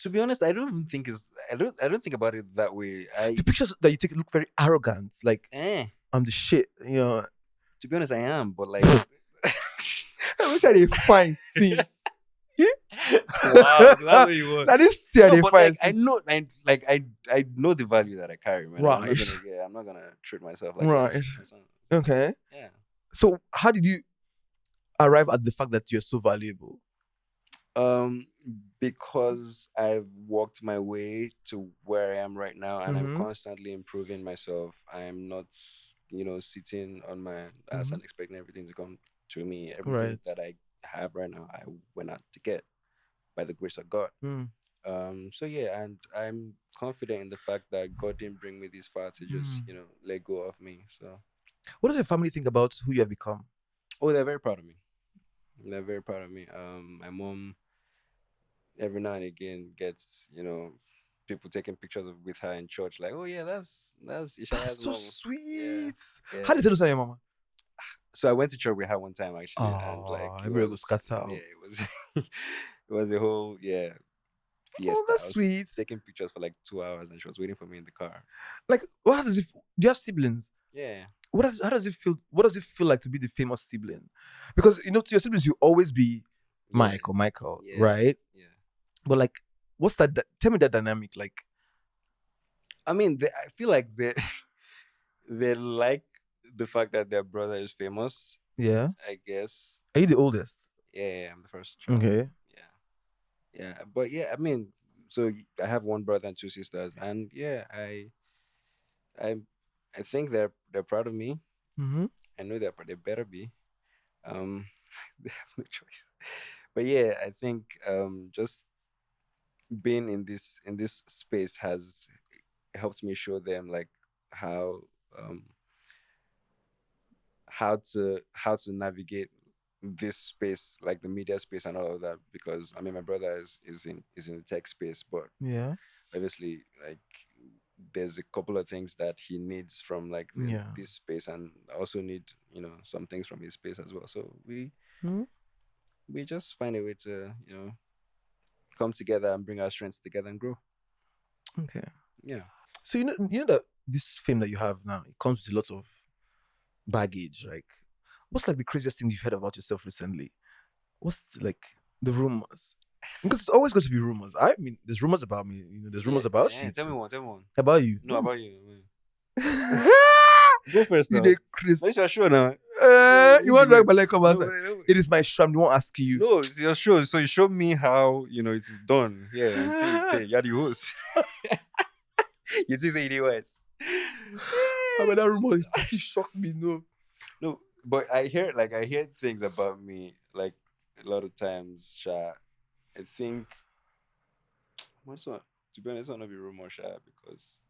S1: To be honest, I don't even think is I don't think about it that way.
S2: The pictures that you take look very arrogant. Like
S1: Eh.
S2: I'm the shit. You know.
S1: To be honest, I am, but like.
S2: I wish I did fine since.
S1: Wow, that's what you want.
S2: That is still
S1: No,
S2: they
S1: but
S2: fine
S1: like I
S2: since.
S1: know, I know the value that I carry, man. And
S2: Right.
S1: I'm not gonna treat myself like
S2: Right.
S1: that.
S2: Okay.
S1: Yeah.
S2: So how did you arrive at the fact that you're so valuable?
S1: Um, because I've walked my way to where I am right now, and I'm
S2: Mhm.
S1: constantly improving myself. I'm not, sitting on my ass
S2: Mhm.
S1: and expecting everything to come to me. Everything
S2: Right.
S1: that I have right now, I went out to get by the grace of God.
S2: Mm.
S1: So yeah, and I'm confident in the fact that God didn't bring me this far to just,
S2: Mm.
S1: let go of me. So,
S2: What does your family think about who you have become?
S1: oh, they're very proud of me. They're very proud of me. My mom every now and again gets, people taking pictures with her in church, like, oh yeah, that's
S2: That's
S1: Ishaya's
S2: so
S1: mom. Yeah,
S2: sweet. How
S1: yeah.
S2: did you tell your mama?
S1: So I went to church with her one time actually, and like
S2: Oh,
S1: it
S2: everybody go
S1: was,
S2: scatter
S1: yeah,
S2: out.
S1: it was, it was a whole,
S2: Oh,
S1: fiesta. I
S2: that's
S1: was
S2: sweet.
S1: taking pictures for like 2 hours, and she was waiting for me in the car.
S2: Like, what does it? Do you have siblings?
S1: Yeah,
S2: How does it feel? What does it feel like to be the famous sibling? Because to your siblings, you always be
S1: yeah,
S2: Michael,
S1: yeah,
S2: right?
S1: yeah.
S2: But like, what's that? Tell me that dynamic. Like,
S1: I mean, I feel like they they like the fact that their brother is famous.
S2: yeah.
S1: I guess.
S2: Are you the oldest?
S1: Yeah, I'm the first child.
S2: Okay.
S1: Yeah, but yeah, I mean, so I have one brother and two sisters, and yeah, I, I think they're proud of me.
S2: Mm-hmm.
S1: I know they better be. Um, they have no choice. But yeah, I think just being in this space has helped me show them like how um how to navigate this space, like the media space and all of that, because I mean my brother is in the tech space, but
S2: Yeah.
S1: obviously like there's a couple of things that he needs from like
S2: Yeah.
S1: this space, and I also need some things from his space as well. So
S2: Mhm.
S1: we just find a way to come together and bring our strengths together and grow.
S2: Okay.
S1: Yeah.
S2: So you know that this fame that you have now, it comes with a lot of baggage. Like, what's like the craziest thing you've heard about yourself recently? What's like the rumors? Because it's always going to be rumors. I mean, there's rumors about me. There's
S1: Yeah,
S2: rumors about
S1: yeah.
S2: you
S1: Tell me
S2: too.
S1: one. Tell me one.
S2: About you.
S1: No, about you.
S2: You
S1: Go first now.
S2: the Chris.
S1: No, you're sure now.
S2: You
S1: Who be
S2: want to drag
S1: wait?
S2: my leg come
S1: No,
S2: outside?
S1: no,
S2: It is my show. I'm the one asking you.
S1: no, it's your show. So you show me how it is done. Yeah, and you're the host. You see, say it was.
S2: I mean, that rumor it shocked me. No.
S1: No, but I hear things about me like a lot of times. Sha, I think what's not to be honest, it's not be rumor, Sha, because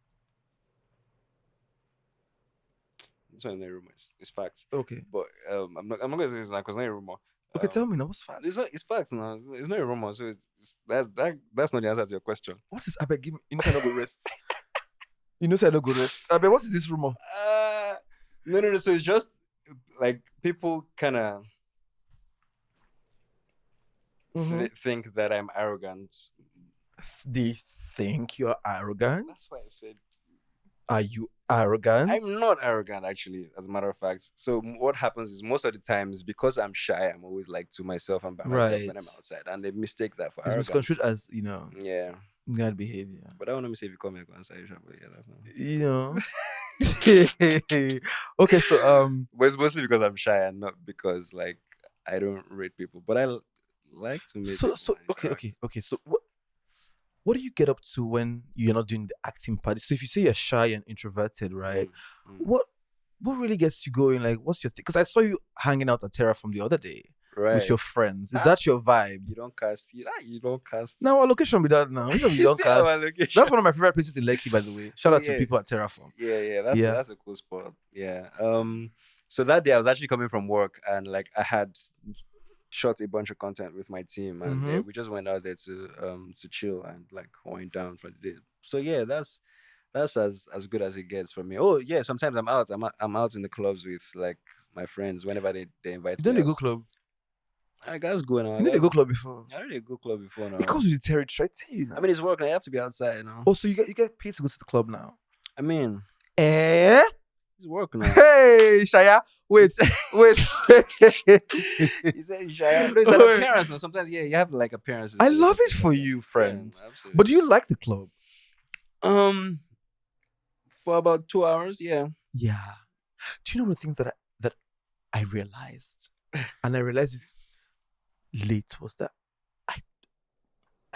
S1: it's not a rumor. It's facts.
S2: Okay.
S1: But I'm not gonna say it's not because it's not a rumor.
S2: Okay, tell me now. What's fact?
S1: It's facts now. It's not a rumor, so that's not the answer to your question.
S2: What is? I beg give me. You know, say I no go rest. You know, say I no go rest. I beg. What is this rumor?
S1: Uh, no. So it's just like people kind of
S2: Mm-hmm.
S1: think that I'm arrogant.
S2: They think you're arrogant.
S1: That's why I said
S2: Are you arrogant?
S1: I'm not arrogant, actually, as a matter of fact. So what happens is most of the times, because I'm shy, I'm always like to myself and by myself
S2: Right.
S1: when I'm outside, and they mistake that for
S2: It's
S1: arrogance.
S2: misconstrued as, you know,
S1: Yeah,
S2: bad behavior.
S1: but I want to say if you call me a go outside, but yeah, that's not.
S2: You know. Okay, so
S1: But it's mostly because I'm shy and not because like I don't rate people. But like to meet people and interact.
S2: okay. So what do you get up to when you're not doing the acting part? So if you say you're shy and introverted, right?
S1: Mm.
S2: What really gets you going? Like, what's your thing? Because I saw you hanging out at Terra from the other day with
S1: Right.
S2: your friends. Is that your vibe?
S1: You don't cast. You don't cast.
S2: Now our location be that now. Which one you
S1: You
S2: don't
S1: see our
S2: cast?
S1: location.
S2: That's one of my favorite places in Lekki, by the way. Shout out to
S1: Yeah.
S2: people at Terraform.
S1: Yeah.
S2: Yeah.
S1: That's a cool spot. Yeah. So that day I was actually coming from work and like I had shot a bunch of content with my team and
S2: Mhm.
S1: we just went out there to chill and like wind down for the day. So yeah, that's as good as it gets for me. Oh yeah, sometimes I'm out in the clubs with like my friends whenever they invite
S2: You
S1: me
S2: done the
S1: out.
S2: go club?
S1: I guys go now.
S2: You did the go club before?
S1: I already go club before now.
S2: It comes with the territory. I tell you now.
S1: I mean, it's work now. You have to be outside, you know.
S2: Oh, so you get paid to go to the club now?
S1: I mean,
S2: Eh?
S1: it's work now.
S2: Hey, Shaya. Wait.
S1: He said, "Shaya." No, it's an
S2: Wait.
S1: appearance. No, sometimes yeah, you have like appearances.
S2: I
S1: to
S2: love it
S1: things
S2: for
S1: like that.
S2: you, friend.
S1: Yeah, absolutely.
S2: But do you like the club?
S1: For about 2 hours, yeah.
S2: Yeah. Do you know the things that I realized, and I realized it late, was that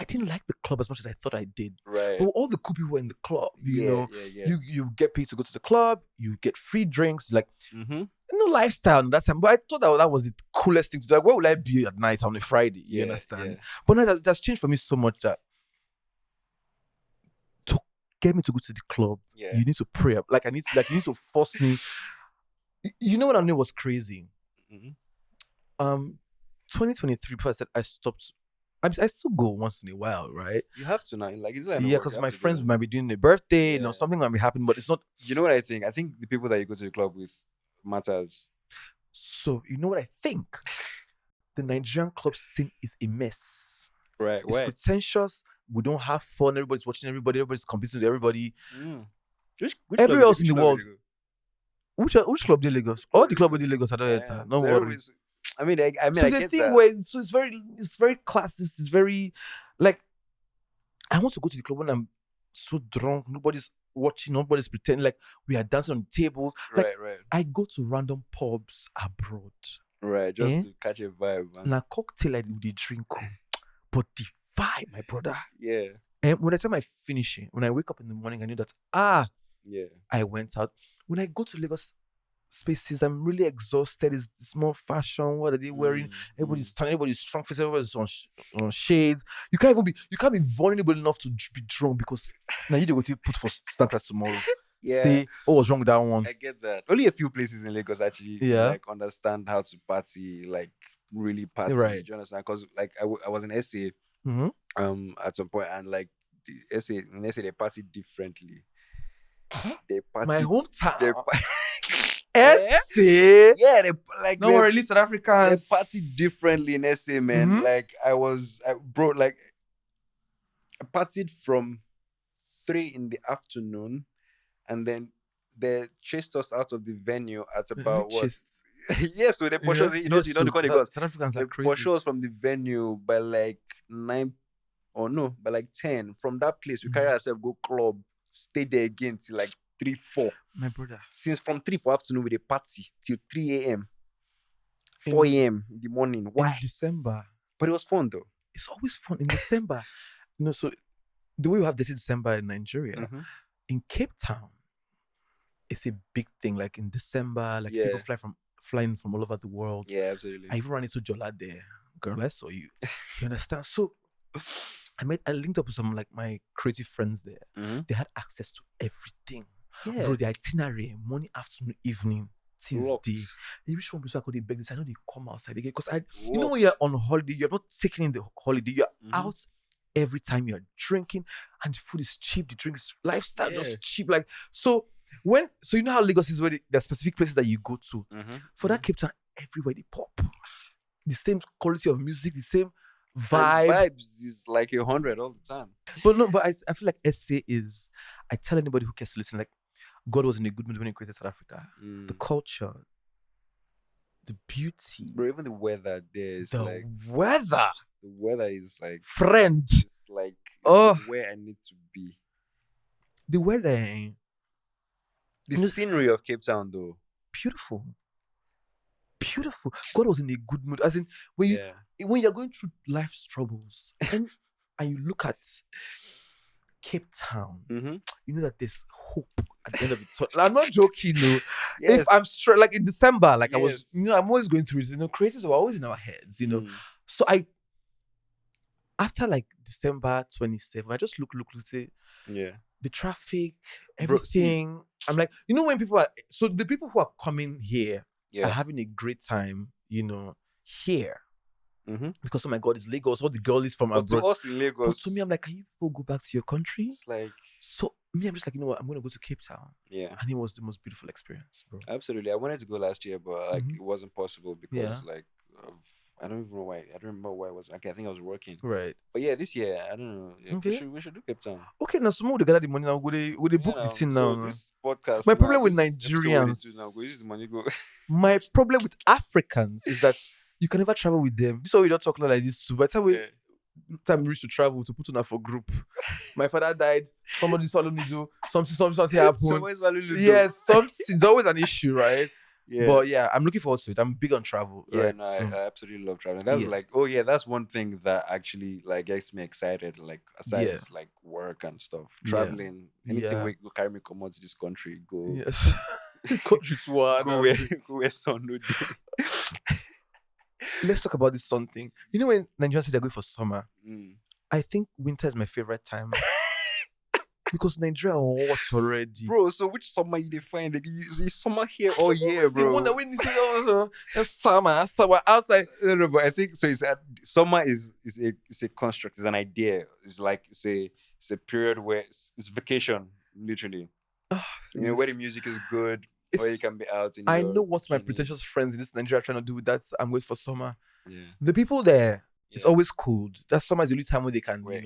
S2: I didn't like the club as much as I thought I did.
S1: Right.
S2: But all the cool people were in the club, you know.
S1: Yeah.
S2: You get paid to go to the club, you get free drinks, like
S1: Mm-hmm.
S2: no lifestyle at that time. But I thought that was the coolest thing to do. Like, where will I be at night on a Friday? You understand?
S1: Yeah.
S2: But now that's changed for me so much that to get me to go to the club,
S1: Yeah.
S2: you need to pray. Like you need to force me. You know what I knew was crazy?
S1: Mm-hmm.
S2: 2023, before I said I stopped. I still go once in a while, right?
S1: You have to now. Like, it's like
S2: Yeah, because my friends might be doing a birthday, you know, something might be happening, but it's not.
S1: You know what I think? I think the people that you go to the club with matters.
S2: So you know what I think? The Nigerian club scene is a mess.
S1: Right.
S2: It's pretentious. We don't have fun. Everybody's watching everybody. Everybody's competing with everybody.
S1: Which
S2: everywhere else in the world.
S1: Which
S2: club did Lagos? All the club in Lagos, I don't enter. No worry.
S1: I mean, I
S2: so it's a thing where it's very classist. It's very like I want to go to the club when I'm so drunk. Nobody's watching. Nobody's pretending. Like we are dancing on tables. Like,
S1: right.
S2: I go to random pubs abroad.
S1: Right, just to catch a vibe. Man.
S2: Na cocktail I do the drink, but the vibe, my brother.
S1: Yeah.
S2: And when I time I finish it, when I wake up in the morning, I knew that I went out. When I go to Lagos spaces, I'm really exhausted. It's more fashion. What are they wearing? Everybody's turning. Everybody's strong face. Everybody's on shades. You can't be vulnerable enough to be drunk because now you don't go to put for Snapchat tomorrow.
S1: Yeah.
S2: Say what was wrong with that one?
S1: I get that. Only a few places in Lagos actually like understand how to party, like really party.
S2: Right.
S1: Do you understand? Because like I was in SA at some point and like the SA they party differently. They party
S2: my hometown.
S1: SA? Yeah, they like
S2: no worry, South Africans.
S1: They party differently in SA, man. Like I partied from 3 in the afternoon, and then they chased us out of the venue at about what? Yeah, so they push us. You know, they call it God.
S2: South Africans are crazy.
S1: They push us from the venue by like 9, or no, by like 10. From that place, we carry ourselves, go club, stay there again till like 3, 4.
S2: My brother.
S1: Since from 3, 4 afternoon with a party till 3 a.m., 4 a.m. in the morning. Why?
S2: In December.
S1: But it was fun though.
S2: It's always fun in December. So the way we have dated December in Nigeria, in Cape Town, it's a big thing. Like in December, like people flying from all over the world.
S1: Yeah, absolutely.
S2: I even ran into Jola there. Girl, I saw you. You understand? So I linked up with some like my creative friends there. They had access to everything. Yeah. Bro, the itinerary, morning, afternoon, evening, Tuesday. You reach one place where I could beg this. I know they come outside again. Because you know when you're on holiday, you're not taking in the holiday, you're out every time you're drinking, and the food is cheap, the drink is lifestyle just cheap. Like so you know how Lagos is where there are specific places that you go to. For that Cape Town, everywhere they pop. The same quality of music, the same vibe.
S1: And vibes is like 100 all the time.
S2: But no, but I feel like SA is, I tell anybody who cares to listen, like God was in a good mood when He created South Africa. The
S1: Mm.
S2: culture, the beauty,
S1: Bro, even the weather there is
S2: the
S1: like
S2: weather,
S1: the weather is like
S2: friend.
S1: it's like it's
S2: Oh,
S1: where I need to be.
S2: the weather, eh?
S1: The
S2: You know,
S1: scenery of Cape Town though.
S2: beautiful, beautiful. God was in a good mood. As in, when you
S1: Yeah.
S2: when you're going through life's troubles, and you look at Cape Town,
S1: Mm-hmm.
S2: you know that there's hope at the end of it. So I'm not joking, no. If I'm
S1: Yes.
S2: straight, like in December, like I was,
S1: Yes.
S2: I'm always going through it. Creators are always in our heads.
S1: Mm.
S2: So after like December 27th, I just look, say
S1: Yeah.
S2: the traffic,
S1: Bro, see.
S2: everything. I'm like, when people are, so the people who are coming here are
S1: Yeah.
S2: having a great time, here.
S1: Mm-hmm.
S2: Because oh my God, it's Lagos. All the girlies from
S1: But to
S2: abroad.
S1: us in
S2: But to
S1: Lagos,
S2: me, I'm like, can you people go back to your country?
S1: it's like
S2: So me, I'm just like, you know what? I'm gonna go to Cape Town,
S1: yeah.
S2: and it was the most beautiful experience, bro.
S1: Absolutely. I wanted to go last year, but like
S2: Mhm.
S1: it wasn't possible
S2: Yeah.
S1: because like of I don't even know why. I don't remember why I was. Okay, I think I was working.
S2: Right.
S1: But yeah, this year I don't know. Yeah,
S2: Okay.
S1: we should do Cape Town.
S2: Okay, now some of they gather the money now. Would they
S1: You
S2: book the
S1: know.
S2: thing
S1: So
S2: now?
S1: this podcast
S2: My
S1: now,
S2: problem with
S1: this episode where they do now, go use
S2: Nigerians,
S1: the money go.
S2: my problem with Africans is that you can never travel with them. This is why we don't talk like this. Too. By the time
S1: Yeah.
S2: time we reach to travel to put on for group, my father died. Somebody saw me do something happened.
S1: So where's Valulu?
S2: Yes, it's always an issue, right?
S1: Yeah.
S2: But yeah, I'm looking forward to it. I'm big on travel,
S1: Yeah,
S2: right?
S1: no,
S2: So,
S1: I absolutely love traveling. That's
S2: yeah.
S1: like, oh yeah, that's one thing that actually like gets me excited. Like aside
S2: Yeah.
S1: like work and stuff,
S2: Yeah.
S1: traveling, anything
S2: Yeah.
S1: we go carry me come out to this country, go
S2: Yes. Country to one.
S1: go where go where sun no day.
S2: Let's talk about this sun thing. You know when Nigerians say they're going for summer,
S1: Mm.
S2: I think winter is my favorite time. Because Nigeria hot already.
S1: Bro, so which summer you define? Like, it's summer here all year,
S2: Always the
S1: bro.
S2: one that when you say, it's summer outside.
S1: No, but I think so. It's summer is a construct. It's an idea. It's like it's a period where it's vacation, literally. You know where the music is good, where you can be out in
S2: I
S1: your
S2: know what my
S1: bikinis.
S2: pretentious friends in this Nigeria are trying to do with that. I'm waiting for summer.
S1: Yeah.
S2: The people there, it's
S1: Yeah.
S2: always cold. That summer is the only time when they can,
S1: Where,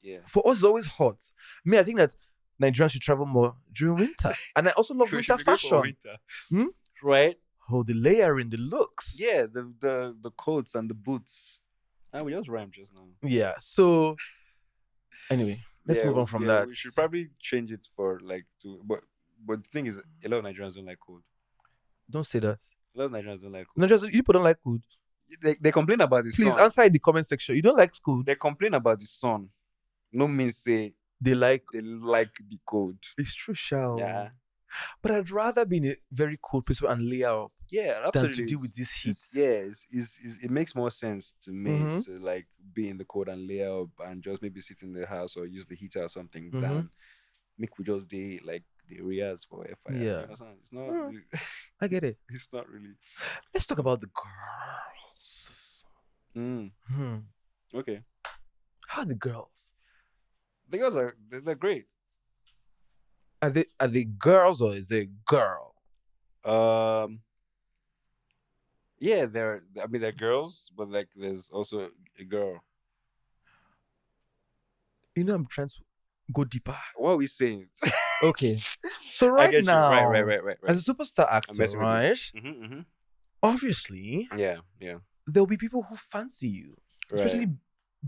S1: yeah.
S2: For us, it's always hot. Me, I think that Nigerians should travel more during winter. And I also love
S1: We
S2: winter
S1: should be going for
S2: fashion.
S1: winter. Right?
S2: Oh, the layering, the looks.
S1: Yeah, the coats and the boots. Ah, we just rhymed just now.
S2: Yeah. So anyway, let's
S1: Yeah,
S2: move on from that.
S1: We should probably change it for like to but the thing is a lot of Nigerians don't like cold.
S2: Don't say that.
S1: A lot of Nigerians don't like cold.
S2: No, just you people don't like cold.
S1: They complain about the
S2: Please
S1: sun.
S2: answer in the comment section. You don't like cold.
S1: They complain about the sun. No means say
S2: They like
S1: the cold.
S2: it's true, shall.
S1: Yeah.
S2: But I'd rather be in a very cold place and layer up
S1: Yeah,
S2: than
S1: absolutely.
S2: to deal with this heat.
S1: It makes more sense to me
S2: Mhm.
S1: to like be in the cold and lay up and just maybe sit in the house or use the heater or something
S2: Mhm.
S1: than make we just day like the areas for fire.
S2: Yeah.
S1: You understand? It's not.
S2: Mm.
S1: Really,
S2: I get it.
S1: it's not really.
S2: Let's talk about the girls.
S1: Mm, okay,
S2: How are the girls?
S1: the girls they're great.
S2: Are they girls or is they a girl?
S1: Yeah, they're girls, but like there's also a girl.
S2: I'm trying to go deeper.
S1: What are we saying?
S2: Okay. So
S1: I
S2: right
S1: get you.
S2: now,
S1: Right.
S2: as a superstar actor,
S1: messing with you.
S2: right?
S1: Mm-hmm.
S2: Obviously,
S1: Yeah.
S2: there'll be people who fancy you. Especially
S1: Right.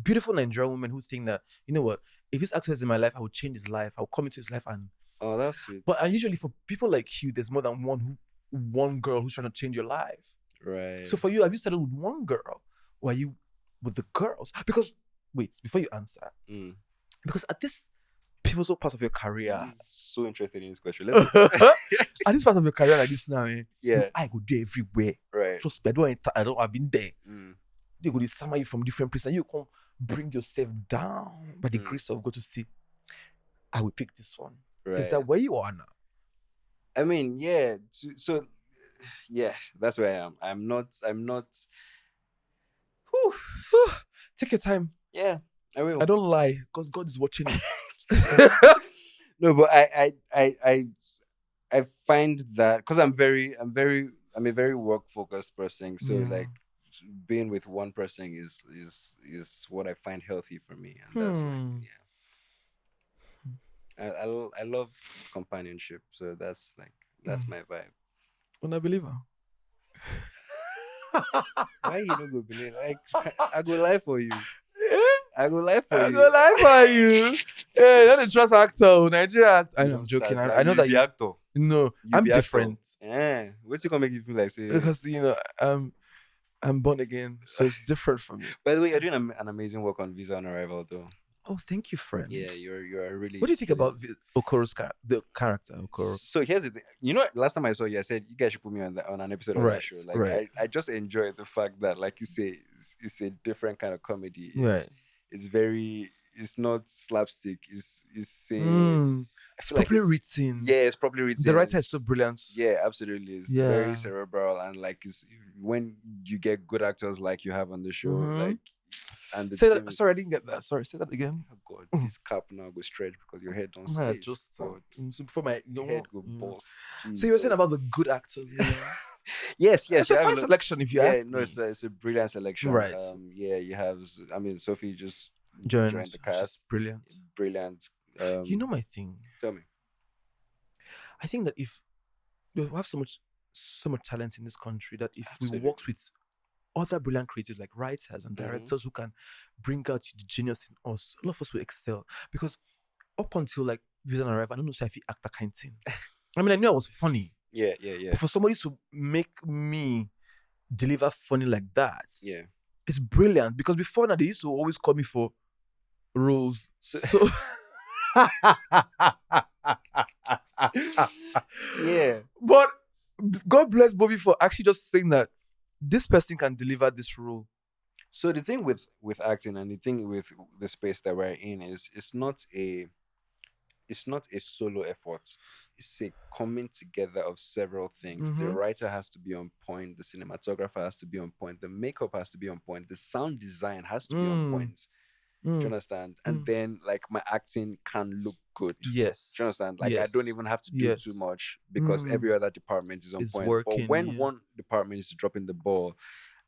S2: beautiful Nigerian women who think that, you know what, if this actor is in my life, I will change his life. I'll come into his life and
S1: Oh, that's sweet.
S2: but usually for people like you, there's more than one girl who's trying to change your life.
S1: Right.
S2: So for you, have you started with one girl or are you with the girls? Because wait, before you answer, because at this pivotal part of your career,
S1: I'm so interested in this question.
S2: at this part of your career like this now,
S1: Yeah.
S2: I go there everywhere.
S1: Right.
S2: Trust me, I've been there. They go to summer you from different places and you come bring yourself down by the grace of God to see. I will pick this one.
S1: Right.
S2: Is that where you are now?
S1: I mean, yeah. So, yeah, that's where I am. I'm not.
S2: Whew. Take your time.
S1: Yeah, I will.
S2: I don't lie because God is watching us.
S1: No, but I find that because I'm a very work focused person. So like being with one person is what I find healthy for me, and that's like I love companionship, so that's my vibe.
S2: Unbeliever.
S1: Why you don't go believe? Like I go lie for you. I go lie for
S2: I
S1: you.
S2: go lie for you. Yeah, you're not a trust actor, Nigeria actor. I
S1: You
S2: know, I'm
S1: don't
S2: joking.
S1: start.
S2: I know
S1: You
S2: that
S1: be
S2: you.
S1: actor.
S2: No,
S1: You
S2: I'm
S1: be actor.
S2: different
S1: Yeah. What's it gonna make you feel like say?
S2: because I'm born again, so it's different for me.
S1: By the way, you're doing an amazing work on Visa on Arrival, though.
S2: Oh, thank you, friend.
S1: Yeah, you're
S2: What
S1: really
S2: do you think
S1: killing.
S2: about Okoro's the character Okoro?
S1: So here's the thing. You know, last time I saw you, I said you guys should put me on an episode of that
S2: Right,
S1: show. Like
S2: right,
S1: I just enjoy the fact that, like you say, it's a different kind of comedy.
S2: right.
S1: It's very it's not slapstick. It's a
S2: Mm,
S1: I
S2: it's
S1: feel like
S2: properly
S1: it's
S2: written.
S1: yeah, it's probably
S2: The
S1: written.
S2: writer is so
S1: It's
S2: brilliant.
S1: yeah, absolutely. It's very
S2: Yeah.
S1: cerebral and like it's when you get good actors like you have on the show,
S2: Mm-hmm.
S1: like and the
S2: Say
S1: team
S2: that.
S1: is
S2: Sorry, I didn't get that. Sorry, say that again.
S1: oh god, this cap now go stretch because your head don't
S2: Yeah,
S1: space.
S2: just
S1: God,
S2: so before my
S1: your head go bust.
S2: So you were saying
S1: Jesus.
S2: about the good actors. Yeah.
S1: Yes,
S2: It's
S1: you
S2: a
S1: have a
S2: fine
S1: lot.
S2: selection if you
S1: Yeah,
S2: ask
S1: no,
S2: me.
S1: it's a brilliant selection.
S2: Right.
S1: Yeah, you have. I mean, Sophie just joined
S2: Jones,
S1: the
S2: she's
S1: cast.
S2: brilliant.
S1: Brilliant.
S2: You know my thing.
S1: Tell me.
S2: I think that if we have so much talent in this country that if
S1: Absolutely.
S2: we worked with other brilliant creatives like writers and directors who can bring out the genius in us, a lot of us will excel. Because up until like Vision Arrival, I don't know if you act that kind of thing. I mean, I knew I was funny.
S1: Yeah.
S2: But for somebody to make me deliver funny like that,
S1: Yeah.
S2: it's brilliant. Because before now, they used to always call me for roles. So
S1: Yeah.
S2: But God bless Bobby for actually just saying that this person can deliver this role.
S1: So the thing with acting and the thing with the space that we're in is it's not a solo effort. It's a coming together of several things. The
S2: Mhm.
S1: writer has to be on point, the cinematographer has to be on point, the makeup has to be on point, the sound design has to be on point. Do you understand? And then like my acting can look good.
S2: Yes.
S1: Do you understand? Like I don't even have to do too much because every other department is on
S2: It's
S1: point.
S2: working,
S1: But when
S2: yeah.
S1: one department is dropping the ball,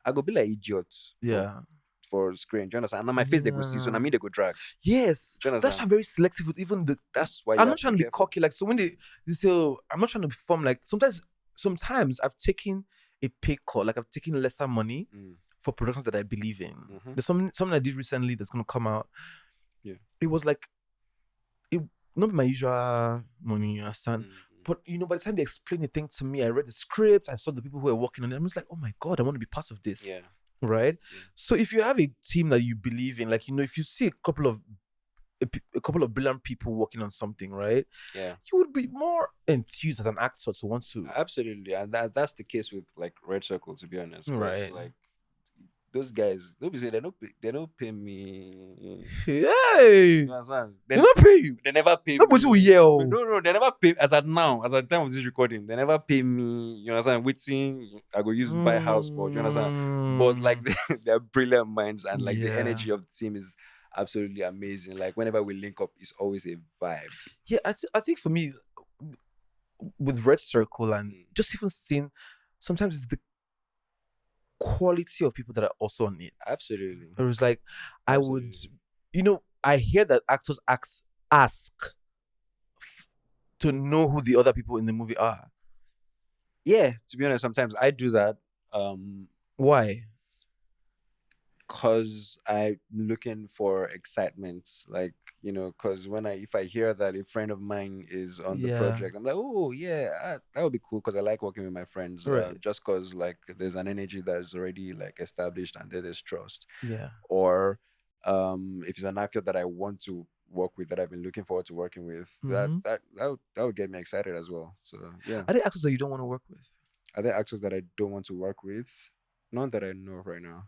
S1: I go be like idiot
S2: Yeah.
S1: for screen. Do you understand? And on my face they go see, so I mean they go drag.
S2: Yes.
S1: Do you
S2: That's why
S1: understand?
S2: I'm very selective with even the.
S1: That's why
S2: I'm not trying to be cocky. Like so when they say, oh, I'm not trying to perform like sometimes I've taken a pay cut, like I've taken lesser money for productions that I believe in. There's something I did recently that's gonna come out.
S1: Yeah.
S2: It was like it not my usual money, you understand? But by the time they explained the thing to me, I read the script, I saw the people who were working on it. I was like, oh my god, I want to be part of this.
S1: Yeah.
S2: Right? Yeah. So if you have a team that you believe in, like if you see a couple of brilliant people working on something, right?
S1: Yeah.
S2: You would be more enthused as an actor to want to.
S1: Absolutely. And that's the case with like Red Circle, to be honest.
S2: Right.
S1: Like those guys, nobody say they don't pay me.
S2: Hey,
S1: You understand?
S2: they don't pay you.
S1: They never pay
S2: Nobody
S1: me.
S2: will yell.
S1: No, they never pay as at now, as at the time of this recording, they never pay me. You understand? Waiting, I go use buy house for. Do you understand? But like they're brilliant minds and like the energy of the team is absolutely amazing. Like whenever we link up, it's always a vibe.
S2: Yeah, I think for me, with Red Circle and just even seeing, sometimes it's the quality of people that are also on it.
S1: Absolutely.
S2: It was like, I would, I hear that actors ask to know who the other people in the movie are.
S1: Yeah, to be honest, sometimes I do that.
S2: Why?
S1: Because I'm looking for excitement, like because if I hear that a friend of mine is on the project, I'm like, oh yeah, that would be cool because I like working with my friends,
S2: right.
S1: Just because like there's an energy that's already like established and there's trust.
S2: Yeah.
S1: Or if it's an actor that I want to work with, that I've been looking forward to working with, that would get me excited as well. So yeah.
S2: Are there actors that you don't want to work with?
S1: Are there actors that I don't want to work with? None that I know of right now.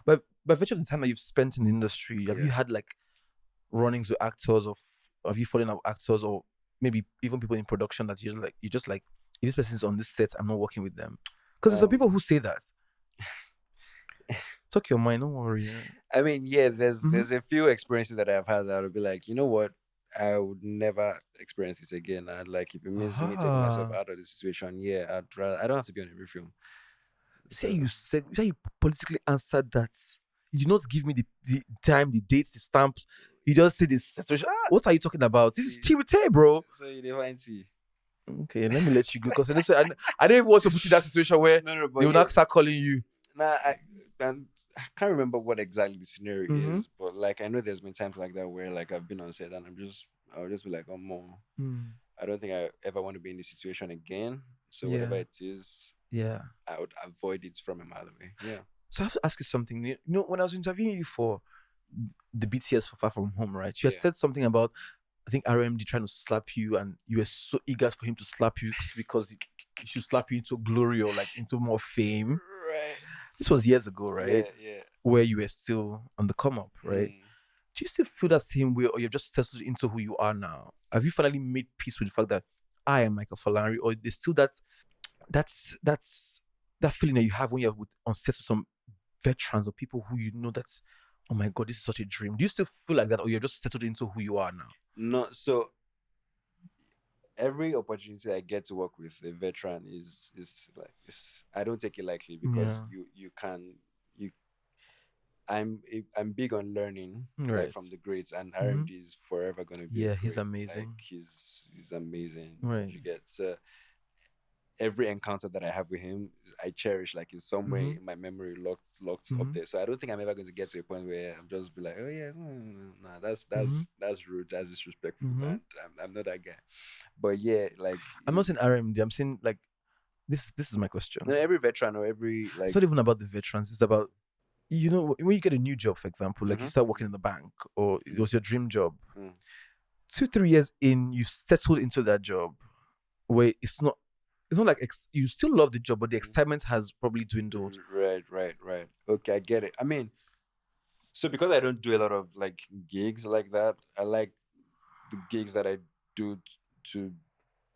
S2: But by virtue of the time that you've spent in the industry, have you had like runnings with actors, or have you fallen out with actors, or maybe even people in production that you're just like, if this person's on this set, I'm not working with them? Because there's some people who say that. Talk your mind, don't worry.
S1: I mean, yeah, there's a few experiences that I've had that would be like, you know what, I would never experience this again. I'd like, if it means me taking myself out of the situation, yeah, I don't have to be on every film.
S2: Say you politically answered that. You did not give me the time, the date, the stamp. You just see this situation. What are you talking about? This is
S1: See.
S2: tea with tea, bro.
S1: So you define tea.
S2: Okay, let me let you go because I don't even want to put you in that situation where
S1: No, but
S2: they will not start calling you.
S1: Nah, I can't remember what exactly the scenario
S2: Mhm.
S1: is, but like I know there's been times like that where like I've been on set and I'll just be like, oh more. I don't think I ever want to be in this situation again. So whatever
S2: Yeah.
S1: it is,
S2: Yeah.
S1: I would avoid it from a mile away. Yeah.
S2: So I have to ask you something. You know, when I was interviewing you for the BTS for Far From Home, right? You had
S1: Yeah.
S2: said something about I think RMD trying to slap you, and you were so eager for him to slap you because he should slap you into glory or like into more fame.
S1: Right.
S2: This was years ago, right?
S1: Yeah.
S2: Where you were still on the come up, right? Do you still feel that same way, or you've just settled into who you are now? Have you finally made peace with the fact that I am Michael Falari, or there's still that's that feeling that you have when you're on set with some veterans or people who you know that's, oh my god, this is such a dream? Do you still feel like that, or you're just settled into who you are now?
S1: No, so every opportunity I get to work with a veteran is like I don't take it lightly because
S2: Yeah.
S1: you can you I'm big on learning like
S2: Right.
S1: from the greats, and
S2: Mhm.
S1: RMD is forever gonna be a
S2: Yeah, he's
S1: great. Like
S2: amazing.
S1: he's amazing.
S2: Right.
S1: You get every encounter that I have with him, I cherish. Like it's somewhere
S2: Mhm.
S1: in my memory locked up
S2: Mhm.
S1: there. So I don't think I'm ever going to get to a point where I'm just be like, oh yeah, nah,
S2: Mhm.
S1: that's rude, that's disrespectful,
S2: Mhm.
S1: and I'm not that guy. But yeah, like
S2: I'm not saying RMD. I'm saying like this is my question.
S1: no, every veteran or every
S2: It's
S1: like
S2: not even about the veterans. It's about, you know, when you get a new job, for example, like you
S1: Mhm.
S2: start working in the bank or it was your dream job.
S1: Mm.
S2: 2-3 years in, you settled into that job where it's not like you still love the job, but the excitement has probably dwindled.
S1: Right. Okay, I get it. I mean, so because I don't do a lot of like gigs like that, I like the gigs that I do to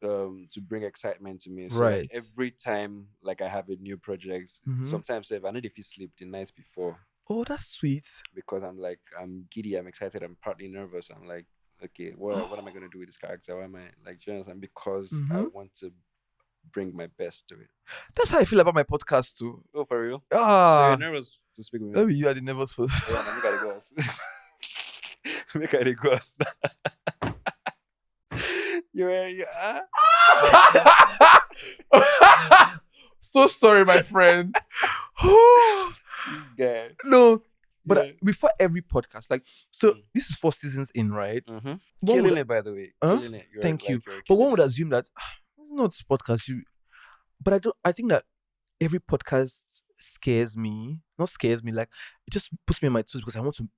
S1: to bring excitement to me. So like
S2: Right.
S1: every time like I have a new project,
S2: Mhm.
S1: sometimes if I need if you sleep the night before
S2: Oh, that's sweet.
S1: because I'm giddy, I'm excited, I'm partly nervous. I'm like, okay, what am I gonna do with this character? Why am I like, do you understand? Because I
S2: Mhm.
S1: want to bring my best to it.
S2: That's how I feel about my podcast too.
S1: Oh, for real? So you're
S2: Ah,
S1: nervous to speak with me?
S2: maybe you are the nervous for.
S1: Yeah, now make I dey go house. Make I dey go house. You are
S2: So sorry, my friend.
S1: this guy.
S2: No, but
S1: Yeah.
S2: before every podcast, like, so
S1: Mm.
S2: this is 4 seasons in, right?
S1: Mm-hmm.
S2: One
S1: Killing
S2: would,
S1: it, by the way.
S2: huh?
S1: Killing it. You're
S2: Thank you.
S1: like you're
S2: But
S1: killing
S2: one would
S1: it.
S2: assume that it's not podcast. But I don't. I think that every podcast scares me. Not scares me. Like it just puts me on my toes because I want to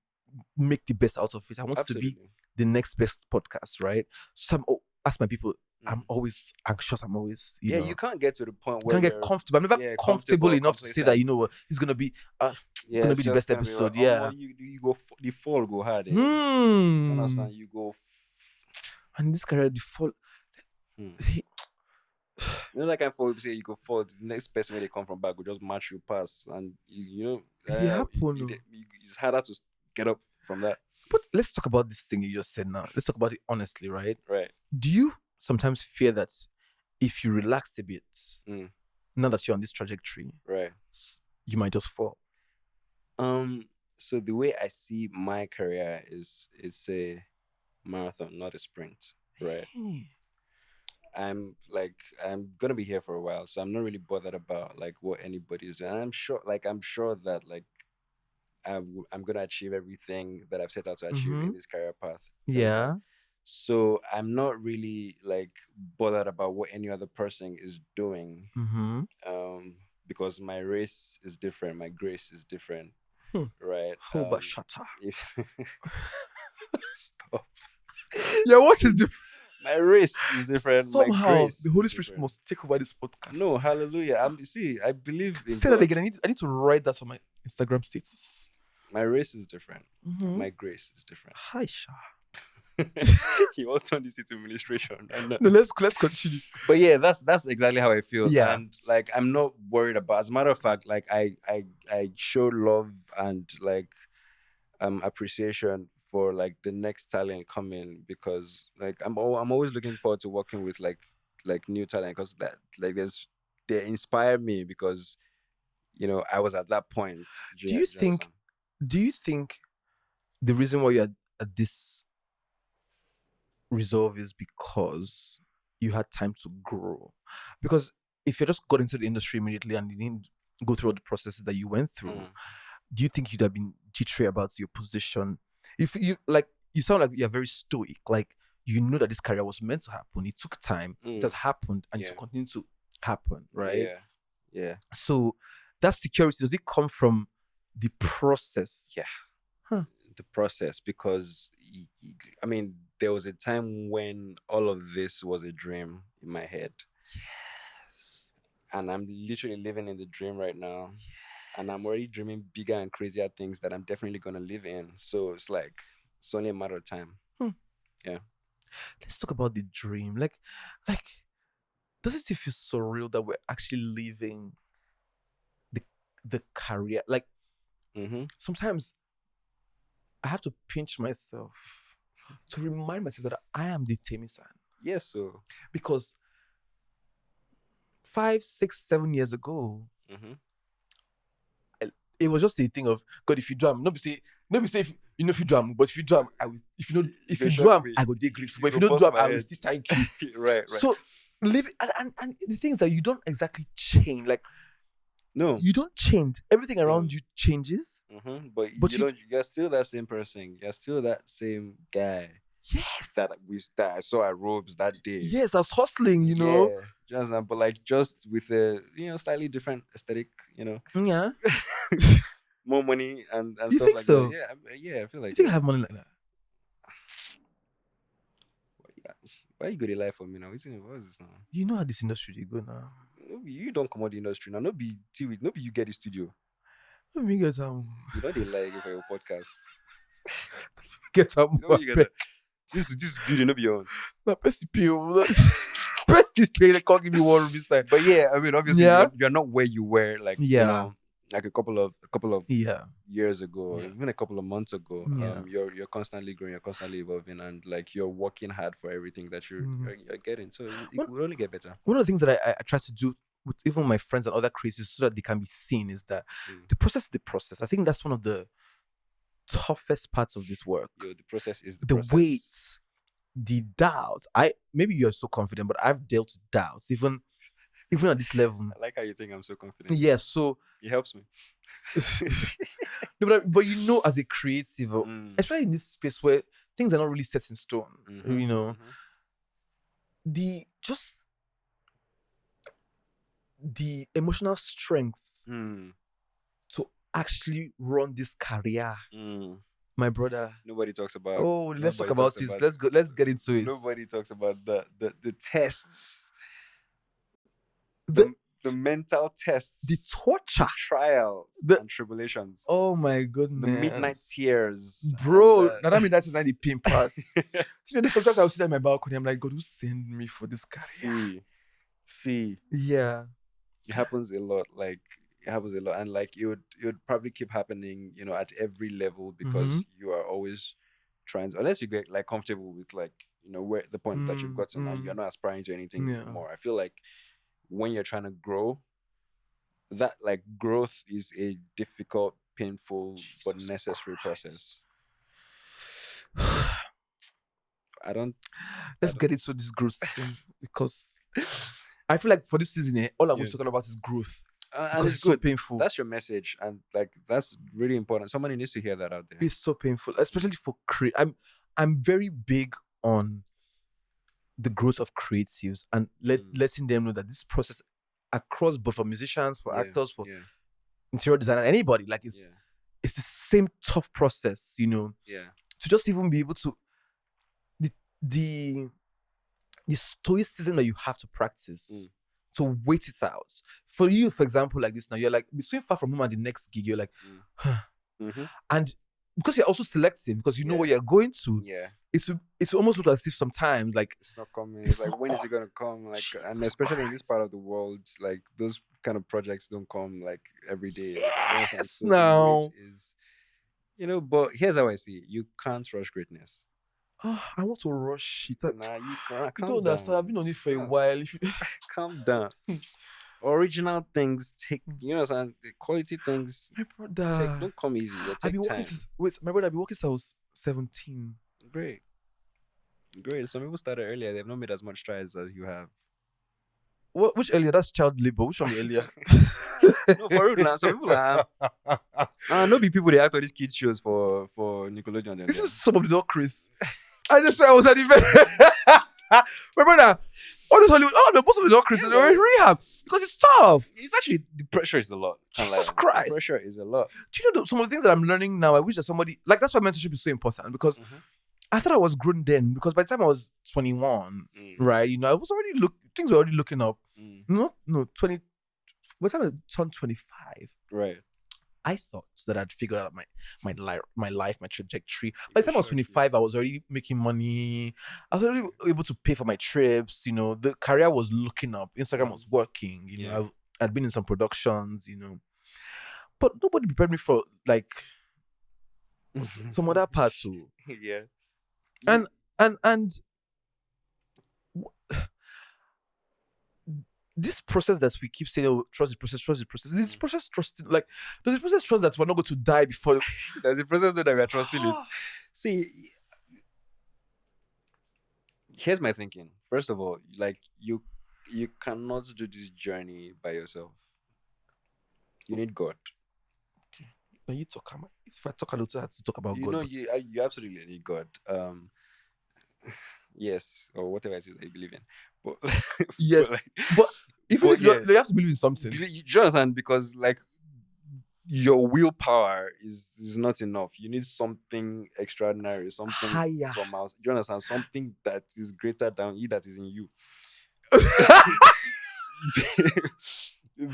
S2: make the best out of it. I want it to be
S1: Absolutely.
S2: the next best podcast, right? So ask my people. I'm
S1: Mm.
S2: always anxious. I'm always,
S1: Yeah, you can't get to the point where
S2: can't get
S1: you're
S2: comfortable. I'm never comfortable enough to say that,
S1: complacent.
S2: it's gonna be it's
S1: Yeah,
S2: gonna
S1: it's
S2: be the
S1: just
S2: best
S1: gonna be
S2: episode.
S1: more
S2: Yeah.
S1: you go the fall go hard. You
S2: Hmm.
S1: understand? You go.
S2: And this career, the fall.
S1: Hmm. You know, like I fall, say you go fall. The next person when they come from back will just match you pass, and
S2: It happen.
S1: it's harder to get up from that.
S2: But let's talk about this thing you just said now. Let's talk about it honestly, right?
S1: Right.
S2: Do you sometimes fear that if you relax a bit,
S1: Mm.
S2: now that you're on this trajectory,
S1: Right.
S2: you might just fall?
S1: So the way I see my career is it's a marathon, not a sprint. Right. I'm gonna be here for a while, so I'm not really bothered about like what anybody's doing. And I'm sure that like I'm gonna achieve everything that I've set out to achieve in this career path. You understand?
S2: Yeah.
S1: So I'm not really like bothered about what any other person is doing.
S2: Mm-hmm.
S1: Because my race is different, my grace is different. Right.
S2: Hobashata.
S1: If stop.
S2: Yeah, what is the
S1: My race is different. My
S2: somehow
S1: grace
S2: the Holy
S1: is
S2: Spirit
S1: different.
S2: must take over this podcast?
S1: No, hallelujah. I believe in
S2: Say that
S1: God.
S2: again. I need to write that on my Instagram status.
S1: My race is different.
S2: Mhm.
S1: My grace is different.
S2: Hi, Sha.
S1: You all turn this into administration.
S2: No, let's continue.
S1: But yeah, that's exactly how I feel.
S2: Yeah.
S1: And like I'm not worried about. As a matter of fact, like I show love and like appreciation for like the next talent coming, because like I'm always looking forward to working with like new talent, because that like they inspire me, because I was at that point.
S2: Do you think the reason why you're that this resolve is because you had time to grow. Because if you just got into the industry immediately and you didn't go through all the processes that you went through, do you think you'd have been jittery about your position? If you like, you sound like you're very stoic. Like you know that this career was meant to happen. It took time. It has happened, and it will continue to happen, right?
S1: Yeah.
S2: So that security, does it come from the process?
S1: Yeah.
S2: Huh.
S1: The process, because I mean, there was a time when all of this was a dream in my head.
S2: Yes.
S1: And I'm literally living in the dream right now. And I'm already dreaming bigger and crazier things that I'm definitely gonna live in. So it's like it's only a matter of time. Yeah.
S2: Let's talk about the dream. Like, does it feel surreal that we're actually living the career? Like, sometimes I have to pinch myself to remind myself that I am the Temisan.
S1: Yes, so
S2: because 5, 6, 7 years ago, it was just a thing of God. If you drum, nobody say if you know if you drum, but if you drum, I will. If you know if you drum, I go dig grateful. But if you don't drum, I will still thank you.
S1: Right.
S2: So live and the thing is that you don't exactly change. Like
S1: no,
S2: you don't change. Everything around you changes.
S1: But you don't. You're still that same person. You're still that same guy.
S2: Yes.
S1: That I saw at Robes that day.
S2: Yes, I was hustling, you know.
S1: Yeah, but like just with a slightly different aesthetic,
S2: Yeah.
S1: More money and
S2: you
S1: stuff
S2: think
S1: like
S2: so?
S1: that. Yeah, I feel like.
S2: You think I have money like that?
S1: Why you go to lie for me now? What is this now?
S2: You know how this industry they go now.
S1: You don't come out the industry now. No be you get the studio.
S2: Let me get
S1: You know they lie for your podcast.
S2: Get up.
S1: This beauty no be your own.
S2: My PCP. They can't give me one room inside.
S1: But yeah, I mean obviously you're not where you were like like a couple of years ago, even a couple of months ago. You're constantly growing, you're constantly evolving, and like you're working hard for everything that you're getting. So it will only get better.
S2: One of the things that I try to do with even my friends and other creators so that they can be seen is that the process is the process. I think that's one of the toughest parts of this work.
S1: The process is the
S2: process. Weight, the doubt. Maybe you're so confident, but I've dealt with doubts even at this level.
S1: I like how you think I'm so confident.
S2: Yeah, so
S1: it helps me.
S2: No, but you know, as a creative, especially in this space where things are not really set in stone, you know, the emotional strength to actually run this career. My brother.
S1: Nobody talks about.
S2: Oh, let's talk about this. Let's get into it.
S1: Nobody talks about the tests. The mental tests,
S2: the torture,
S1: trials, and tribulations.
S2: Oh my goodness!
S1: The midnight tears,
S2: bro. Now that midnight is not the pain pass. Sometimes I will sit at my balcony. I'm like, God, who sent me for this career?
S1: See.
S2: Yeah.
S1: It happens a lot. And like it would probably keep happening, at every level because you are always trying to, unless you get like comfortable with like where the point that you've gotten and you're not aspiring to anything more. I feel like when you're trying to grow, that like growth is a difficult, painful, but necessary process.
S2: Let's get into this growth thing because I feel like for this season, all I'm talking about is growth.
S1: And it's good. So painful. That's your message, and like that's really important. Somebody needs to hear that out there.
S2: It's so painful, especially for I'm very big on the growth of creatives and letting them know that this process across both for musicians, for actors, for interior designer, anybody, like it's the same tough process, to just even be able to the stoicism that you have to practice to wait it out. For you, for example, like this now, you're like between Far From Home and the next gig, you're like, and because you're also selective, because you know what you're going to. It's almost look as if sometimes like
S1: it's not coming. It's like when is it gonna come? Like, and especially in this part of the world, like those kind of projects don't come like every day.
S2: Yes, so now
S1: is, But here's how I see it: you can't rush greatness.
S2: I want to rush it.
S1: Nah, you can't.
S2: You don't understand. I've been on it for a while. If you
S1: calm down. Original things take, the quality things.
S2: My brother,
S1: don't come easy. Take time.
S2: My brother, I've been working since I was 17.
S1: Great. Great. Some people started earlier. They've not made as much strides as you have.
S2: Which earlier? That's child labor. Which one earlier?
S1: No, for real. Now, some people are. No be people they act on these kids shows for Nickelodeon.
S2: This is some of the not Chris. I just said I was at the event. Remember, all those Hollywood, most of the not Chris,
S1: Yeah,
S2: they were in rehab because it's tough.
S1: It's actually the pressure is a lot.
S2: Jesus Christ.
S1: The pressure is a lot.
S2: Do you know some of the things that I'm learning now? I wish that somebody like that's why mentorship is so important because I thought I was grown then because by the time I was 21, right? You know, I was already things were already looking up. No, 20. By the time I turned 25,
S1: right?
S2: I thought that I'd figured out my life, my trajectory. By the time I was 25, I was already making money. I was already able to pay for my trips. You know, the career was looking up. Instagram was working. You know, I'd been in some productions. You know, but nobody prepared me for like some other parts too.
S1: Yeah.
S2: And this process that we keep saying, oh, trust the process. This process trusting, like, does the process trust that we're not going to die before?
S1: Does the process know that we are trusting it? See, here's my thinking. First of all, like you cannot do this journey by yourself. You need God.
S2: Okay. When you talk, if I talk a little, I have to talk about God.
S1: You know, you absolutely need God. Yes, or whatever it is that you believe in. But
S2: yes, but even if you have to believe in something.
S1: Do you understand? Because like your willpower is not enough. You need something extraordinary, something
S2: higher
S1: from us. Do you understand? Something that is greater than you, that is in you.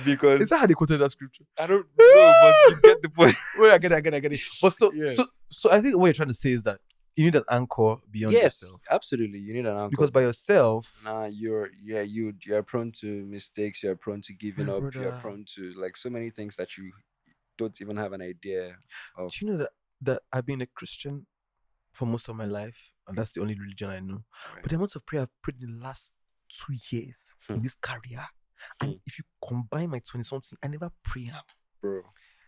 S1: Because
S2: is that how they quoted that scripture?
S1: I don't know, but you get the point.
S2: Well, I get it. But so I think what you're trying to say is that you need an anchor beyond yourself.
S1: Absolutely. You need an anchor.
S2: Because by yourself,
S1: you're prone to mistakes, you're prone to giving up, you're prone to like so many things that you don't even have an idea of.
S2: Do you know that I've been a Christian for most of my life, and that's the only religion I know. Right. But the amount of prayer I've prayed in the last 2 years in this career, and if you combine my 20-something, I never pray,
S1: bro.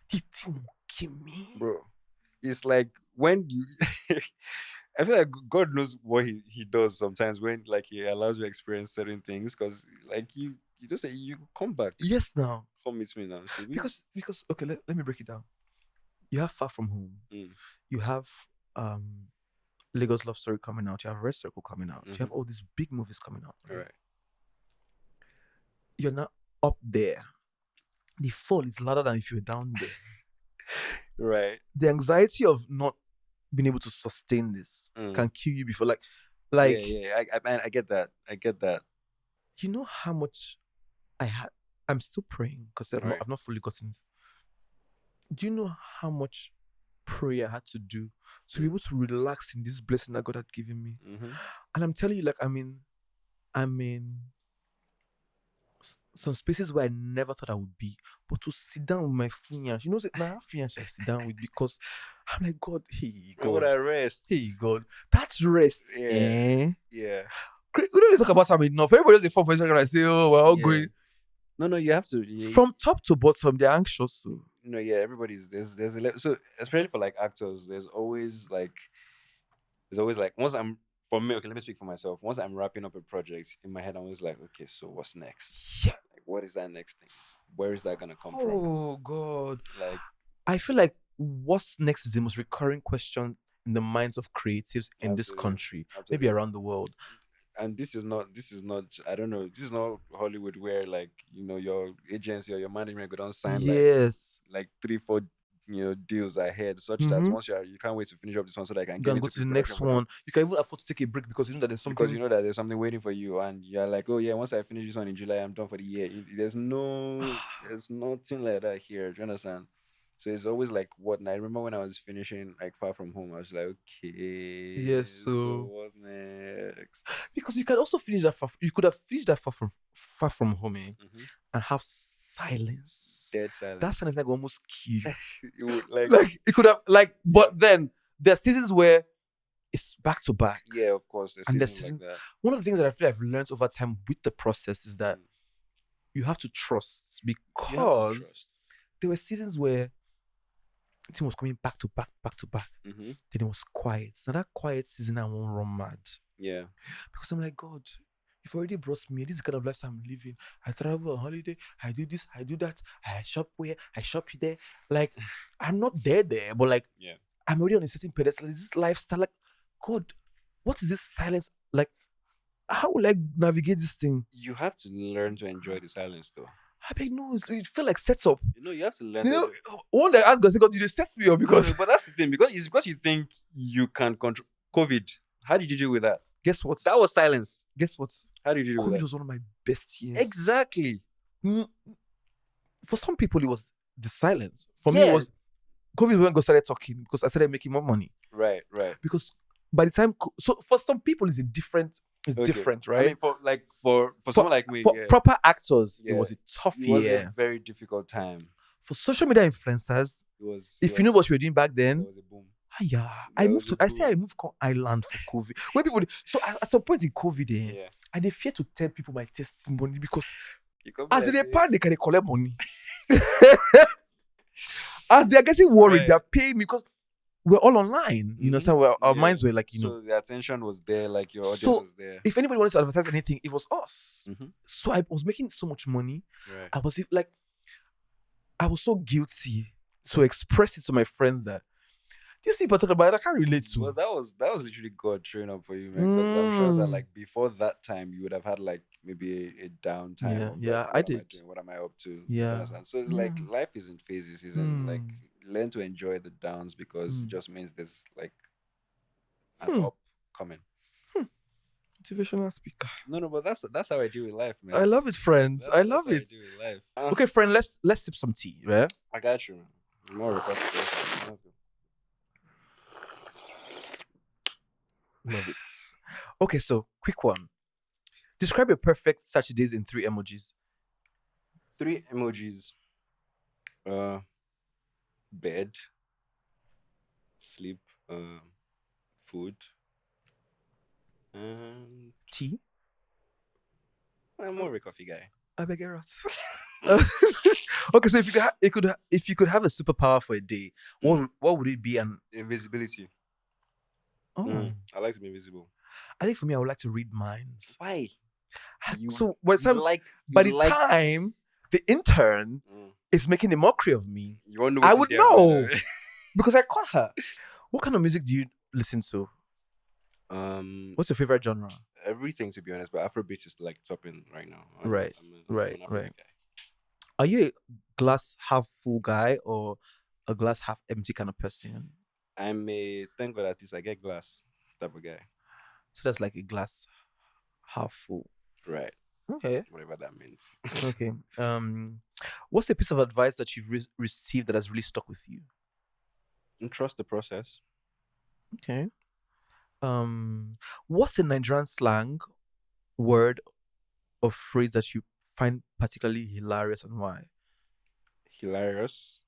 S2: The thing will kill me,
S1: bro. It's like when you I feel like God knows what he does sometimes when like he allows you to experience certain things, because like you just say you come back.
S2: Yes, now
S1: come meet me now.
S2: Because okay, let me break it down. You have Far From Home. You have Lagos Love Story coming out. You have Red Circle coming out. You have all these big movies coming out.
S1: Right.
S2: You're not up there. The fall is louder than if you're down there.
S1: Right.
S2: The anxiety of not being able to sustain this can kill you before. Like
S1: I get that.
S2: You know how much I had. I'm still praying because I've not fully gotten it. Do you know how much prayer I had to do to be able to relax in this blessing that God had given me? And I'm telling you, like, I'm in some spaces where I never thought I would be, but to sit down with my fiance, you know, now fiance I sit down with, because I'm like, God, hey God,
S1: what I rest,
S2: hey God, that's rest.
S1: Yeah.
S2: We don't talk about something enough. Everybody does a 4 second. I say, oh, we're all going.
S1: No, you have to.
S2: From top to bottom, they're anxious. So.
S1: Everybody's there's a level. So especially for like actors, there's always like once I'm. For me, okay, let me speak for myself. Once I'm wrapping up a project, in my head, I'm always like, okay, so what's next?
S2: Yeah.
S1: Like, what is that next thing? Where is that going to come from?
S2: Oh, God.
S1: Like,
S2: I feel like what's next is the most recurring question in the minds of creatives in this country, maybe around the world.
S1: And this is not, I don't know, this is not Hollywood where, like, you know, your agency or your management go down sign like 3-4 deals ahead, such that once you can't wait to finish up this one so that I can
S2: go to the next one. You can even afford to take a break because you know that there's something
S1: waiting for you, and you're like, oh yeah, once I finish this one in July, I'm done for the year. There's nothing like that here. Do you understand? So it's always like what? And I remember when I was finishing like Far From Home, I was like, okay,
S2: yes.
S1: So what's next?
S2: Because you can also finish that. You could have finished that Far From Home, and have silence.
S1: Dead silence.
S2: That silence like almost kill you.
S1: like
S2: it could have but then there are seasons where it's back to back.
S1: Yeah, of course. There's seasons like that.
S2: One of the things that I feel I've learned over time with the process is that you have to trust, because there were seasons where everything was coming back to back, back to back.
S1: Mm-hmm.
S2: Then it was quiet. So that quiet season, I won't run mad.
S1: Yeah.
S2: Because I'm like, God, you've already brought me. This is the kind of life I'm living. I travel on holiday. I do this. I do that. I shop where. I shop there. Like, I'm not there, but like,
S1: Yeah.
S2: I'm already on a certain pedestal. This lifestyle, like, God, what is this silence? Like, how will I navigate this thing?
S1: You have to learn to enjoy the silence, though.
S2: I beg, no, it felt like sets up.
S1: You have to learn.
S2: You know, one day I asked God, I said, God, you just set me up because.
S1: But that's the thing, because it's because you think you can control COVID. How did you deal with that?
S2: Guess what?
S1: That was silence.
S2: Guess what?
S1: How did you deal with
S2: COVID
S1: that?
S2: was one of my best years.
S1: Exactly.
S2: For some people, it was the silence. For me, it was COVID when God started talking because I started making more money.
S1: Right.
S2: Because by the time, so for some people, it's different, right?
S1: I mean, for someone like me,
S2: for proper actors, it was a tough
S1: it was
S2: year.
S1: a very difficult time.
S2: For social media influencers, if you know what you were doing back then,
S1: it was a boom.
S2: I moved to. I say I moved to Ireland for COVID. When people, so at some point in COVID, I they fear to tell people my testimony because as they panic, they collect money. As they are getting worried, they are paying me because we're all online. You know, so our minds were like, you know.
S1: So the attention was there, like your audience was there.
S2: If anybody wanted to advertise anything, it was us. So I was making so much money.
S1: Right.
S2: I was so guilty to express it to my friends that these people talking about it, I can't relate to.
S1: Well, that was literally God showing up for you, man. Because I'm sure that like before that time, you would have had like maybe a downtime.
S2: Yeah, I did.
S1: What am I up to?
S2: Yeah.
S1: So it's like life is in phases, isn't like learn to enjoy the downs because it just means there's like an up coming.
S2: Motivational speaker.
S1: No, but that's how I deal with life, man.
S2: I love it, friends. I love it.
S1: I deal with life.
S2: Okay, friend, let's sip some tea, right?
S1: I got you, man. More requests.
S2: Love it. Okay, so quick one. Describe your perfect Saturdays in 3 emojis.
S1: 3 emojis. Bed, sleep, food, and
S2: tea.
S1: I'm more of a coffee guy.
S2: I beg your Okay, so if you could have a superpower for a day, what would it be? And
S1: invisibility.
S2: Oh,
S1: I like to be invisible.
S2: I think for me, I would like to read minds.
S1: Why?
S2: So by the time the intern is making a mockery of me, I would know because I caught her. What kind of music do you listen to? What's your favorite genre?
S1: Everything, to be honest, but Afrobeat is like topping right now. I'm
S2: right.
S1: Guy.
S2: Are you a glass half full guy or a glass half empty kind of person?
S1: I'm a thank God at least I get glass type of guy.
S2: So that's like a glass half full.
S1: Right.
S2: Okay.
S1: Whatever that means.
S2: Okay. What's a piece of advice that you've received that has really stuck with you?
S1: And trust the process.
S2: Okay. What's a Nigerian slang word or phrase that you find particularly hilarious and why?
S1: Hilarious.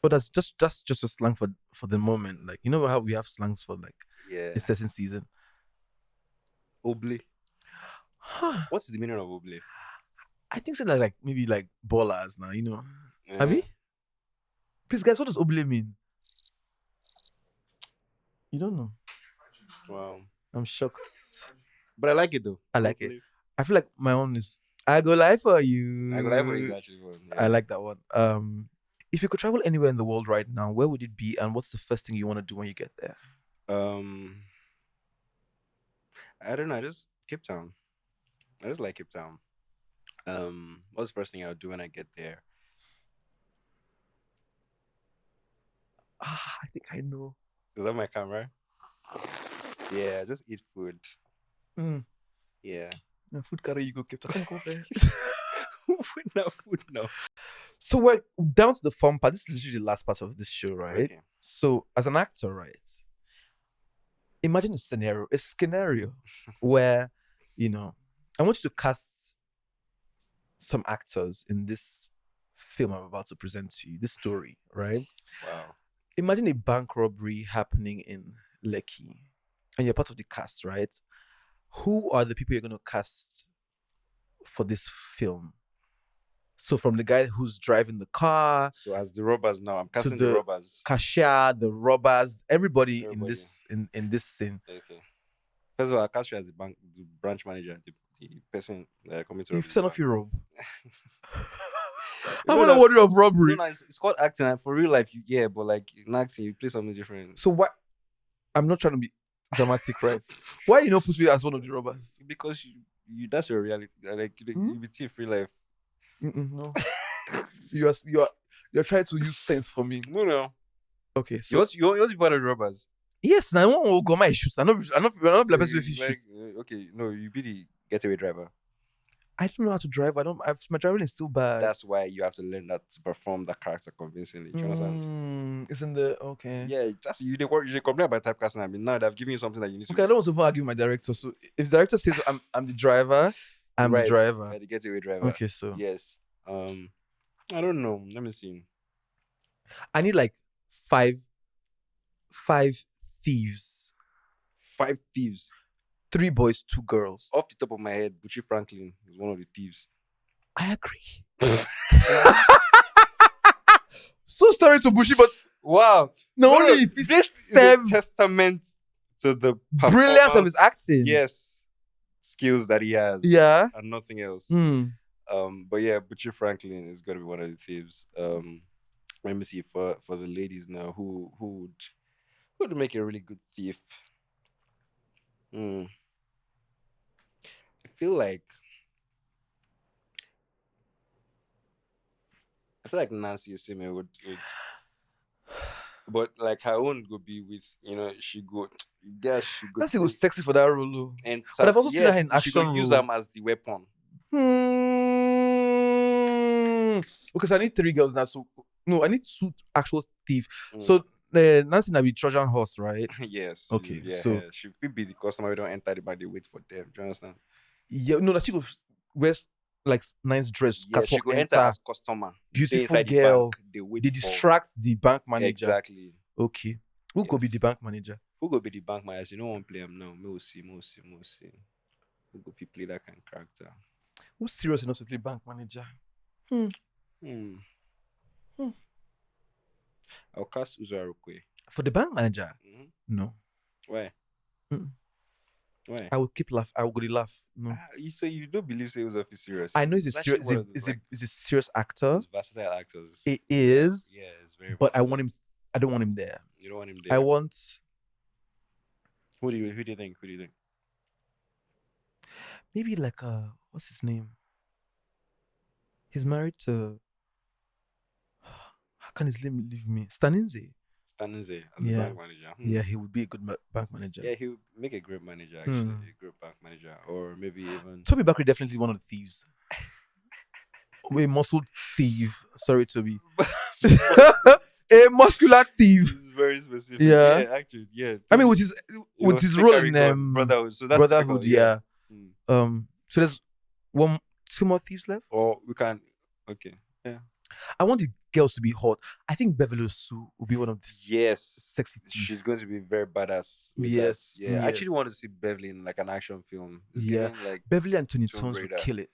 S2: Oh, that's just a slang for the moment. Like, you know how we have slangs for like a certain season.
S1: Oble. What's the meaning of oble?
S2: I think so like maybe like ballers now, you know. Abi? Please guys, what does oble mean? You don't know.
S1: Wow.
S2: I'm shocked.
S1: But I like it though.
S2: I like it. I feel like my own is I go live for you.
S1: I go live for you is actually one. Yeah.
S2: I like that one. If you could travel anywhere in the world right now, where would it be and what's the first thing you want to do when you get there?
S1: I don't know, I just Cape Town. I just like Cape Town. What's the first thing I would do when I get there?
S2: I think I know.
S1: Is that my camera? Yeah, just eat food. Yeah.
S2: No, food carry you go Cape Town. Go there.
S1: Food now.
S2: So we're down to the fun part. This is usually the last part of this show, right?
S1: Okay.
S2: So as an actor, right? Imagine a scenario where, you know, I want you to cast some actors in this film I'm about to present to you, this story, right?
S1: Wow.
S2: Imagine a bank robbery happening in Lekki and you're part of the cast, right? Who are the people you're going to cast for this film? So from the guy who's driving the car
S1: So as the robbers now, I'm
S2: to
S1: casting the
S2: the
S1: robbers.
S2: cashier, the robbers, everybody in
S1: Everybody.
S2: this in this scene.
S1: Okay. First of all, I'll cast you as the branch manager, the person coming to rob
S2: If
S1: the
S2: son
S1: bank.
S2: of you rob. I
S1: You know
S2: want to
S1: that-
S2: worry of robbery.
S1: No, it's called acting. And for real life, but like in acting, you play something different.
S2: So what? I'm not trying to be dramatic, right? Why you not put me as one of the robbers?
S1: Because you that's your reality. Like you be thief real life.
S2: No, you're trying to use sense for me.
S1: No.
S2: Okay,
S1: You
S2: so
S1: want to be part of the robbers.
S2: yes, now I want to go my shoes. I'm not
S1: So
S2: the person with
S1: you,
S2: shoes.
S1: okay, no, you be the getaway driver.
S2: I don't know how to drive. My driving is still bad.
S1: That's why you have to learn that to perform that character convincingly. Do you understand?
S2: Isn't the okay?
S1: Yeah, that's you. They complain about typecasting. I mean, now they've given you something that you need to.
S2: Okay, I don't want to even argue with my director. So if the director says I'm the driver, I'm the driver.
S1: You're the getaway driver.
S2: Okay, so
S1: Yes. I don't know. Let me see.
S2: I need like five thieves.
S1: 5 thieves.
S2: 3 boys, 2 girls.
S1: Off the top of my head, Bucci Franklin is one of the thieves.
S2: I agree. So sorry to Bushi, but
S1: Wow.
S2: not only if
S1: this
S2: it's
S1: is a testament to the
S2: brilliance of his
S1: performance,
S2: acting.
S1: Yes. Skills that he has.
S2: Yeah.
S1: And nothing else.
S2: Mm.
S1: But yeah, Butcher Franklin is gonna be one of the thieves. Let me see for the ladies now. Who would make a really good thief? I feel like Nancy Asime would but like her own would be with she go
S2: Nancy was sexy for that role, though.
S1: and
S2: But I've also seen her in
S1: she could
S2: action
S1: use
S2: role.
S1: them as the weapon.
S2: Because I need 3 girls now. So no, I need 2 actual thieves.
S1: Mm.
S2: So Nancy now be Trojan horse, right?
S1: Yes.
S2: Okay,
S1: Yeah,
S2: so
S1: she will be the customer. We don't enter the bar. They wait for them. Do you understand?
S2: yeah, no, that she go wear like nice dress.
S1: Yeah, she could enter as customer. Stay
S2: Beautiful
S1: inside the
S2: girl.
S1: bank, they wait
S2: They
S1: for-
S2: distract the bank manager.
S1: Exactly.
S2: Okay. Who could be
S1: Yes.
S2: the bank manager?
S1: Who go be the bank manager? You know one play him now. We'll see. Who go play that kind of character?
S2: Who's serious enough to play bank manager?
S1: I'll cast Uzarukwe.
S2: For the bank manager?
S1: Mm-hmm.
S2: No.
S1: Why?
S2: Mm.
S1: Why?
S2: I will keep laugh. I will go to laugh. No.
S1: You say you don't believe say Uzof is serious.
S2: I know he's a
S1: actually
S2: serious.
S1: one of the,
S2: Is a serious actor.
S1: he's versatile actors.
S2: It is.
S1: Yeah, it's very.
S2: But I
S1: versatile.
S2: want him. I don't want him there.
S1: You don't want him there.
S2: I want.
S1: Who do you think?
S2: Maybe like what's his name? He's married to. How can his name leave me? Staninze.
S1: Staninze as
S2: Yeah.
S1: a bank manager.
S2: Yeah, he would be a good bank manager.
S1: Yeah, he would make a great manager actually, a great bank manager, or maybe even.
S2: Toby Bakri definitely one of the thieves. A muscle thief. Sorry, Toby. A muscular thief.
S1: It's very specific.
S2: Yeah.
S1: Actually, yeah.
S2: I mean, with his role in
S1: Brotherhood. So that's
S2: Brotherhood,
S1: typical,
S2: yeah.
S1: Mm.
S2: So there's 2 more thieves left.
S1: Or we can. Okay. Yeah.
S2: I want the girls to be hot. I think Beverly Sue will be one of the
S1: Yes.
S2: sexy thieves.
S1: She's going to be very badass. with
S2: Yes,
S1: that. Yeah. I actually
S2: yes.
S1: want to see Beverly in like an action film. It's
S2: Yeah.
S1: giving, like
S2: Beverly and Tony
S1: Tomb
S2: Tones will
S1: Raider.
S2: kill it.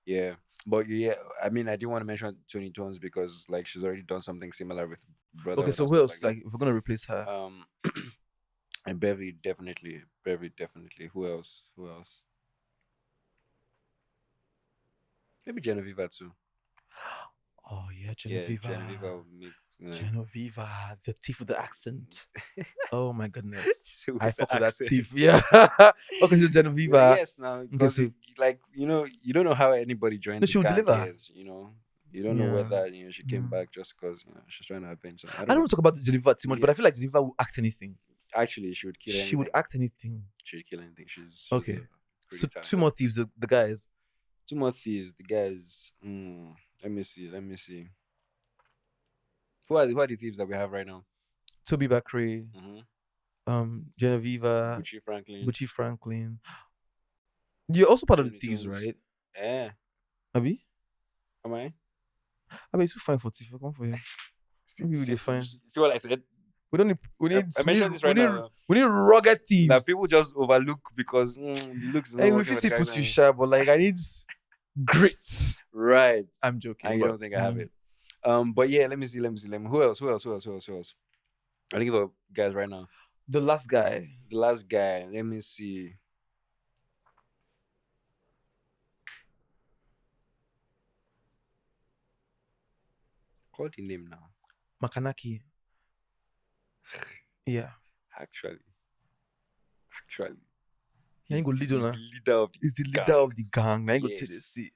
S1: yeah. But yeah, I mean, I didn't want to mention Tony Tones because like she's already done something similar with Brother.
S2: Okay, so who else? Like, if we're gonna replace her,
S1: And Beverly definitely. Who else? Maybe Genevieve too.
S2: oh yeah,
S1: Yeah,
S2: Genevieve.
S1: Genevieve will make.
S2: Genevieve, the thief with the accent. Oh my goodness,
S1: With
S2: I
S1: the
S2: fuck with that
S1: accent.
S2: thief. Yeah. Okay, so Genevieve.
S1: Yes, now because
S2: so-
S1: like you don't know how anybody joined.
S2: No,
S1: the
S2: she will
S1: gang
S2: deliver.
S1: is, you don't know
S2: Yeah.
S1: whether she came
S2: Mm.
S1: back just because she's trying to avenge. Something.
S2: I don't want to talk about Genevieve too much, but I feel like Genevieve will act anything.
S1: Actually, she would kill.
S2: She would
S1: anything.
S2: act anything.
S1: She would kill anything. She's
S2: Okay.
S1: pretty
S2: So
S1: talented.
S2: 2 more thieves, the guys.
S1: 2 more thieves. The guys. Let me see. Who are the thieves that we have right now?
S2: Toby Bakri, Genevieve,
S1: Gucci Franklin.
S2: Butchie Franklin. You're also part of the
S1: Tony
S2: thieves,
S1: Tones.
S2: right?
S1: Yeah.
S2: Abi?
S1: Am I?
S2: Abi, it's too fine for thief. Come for you. Maybe we'll be fine.
S1: See what I said?
S2: We don't need. We need.
S1: I mentioned this right now.
S2: We need rugged thieves.
S1: That people just overlook because the looks. is not
S2: Hey, we
S1: working
S2: feel
S1: for the
S2: still put
S1: guy
S2: you
S1: now.
S2: sharp, but like I need Great.
S1: Right.
S2: I'm joking.
S1: And you don't think I have it. But yeah, let me see. Who else? I think about guys right now.
S2: The last guy.
S1: The last guy. Let me see. Call the name now.
S2: Makanaki. Yeah.
S1: Actually.
S2: He ain't go lead on.
S1: He's the leader of the
S2: He's the leader
S1: gang.
S2: of the gang. Now he go take the
S1: Yes.
S2: seat.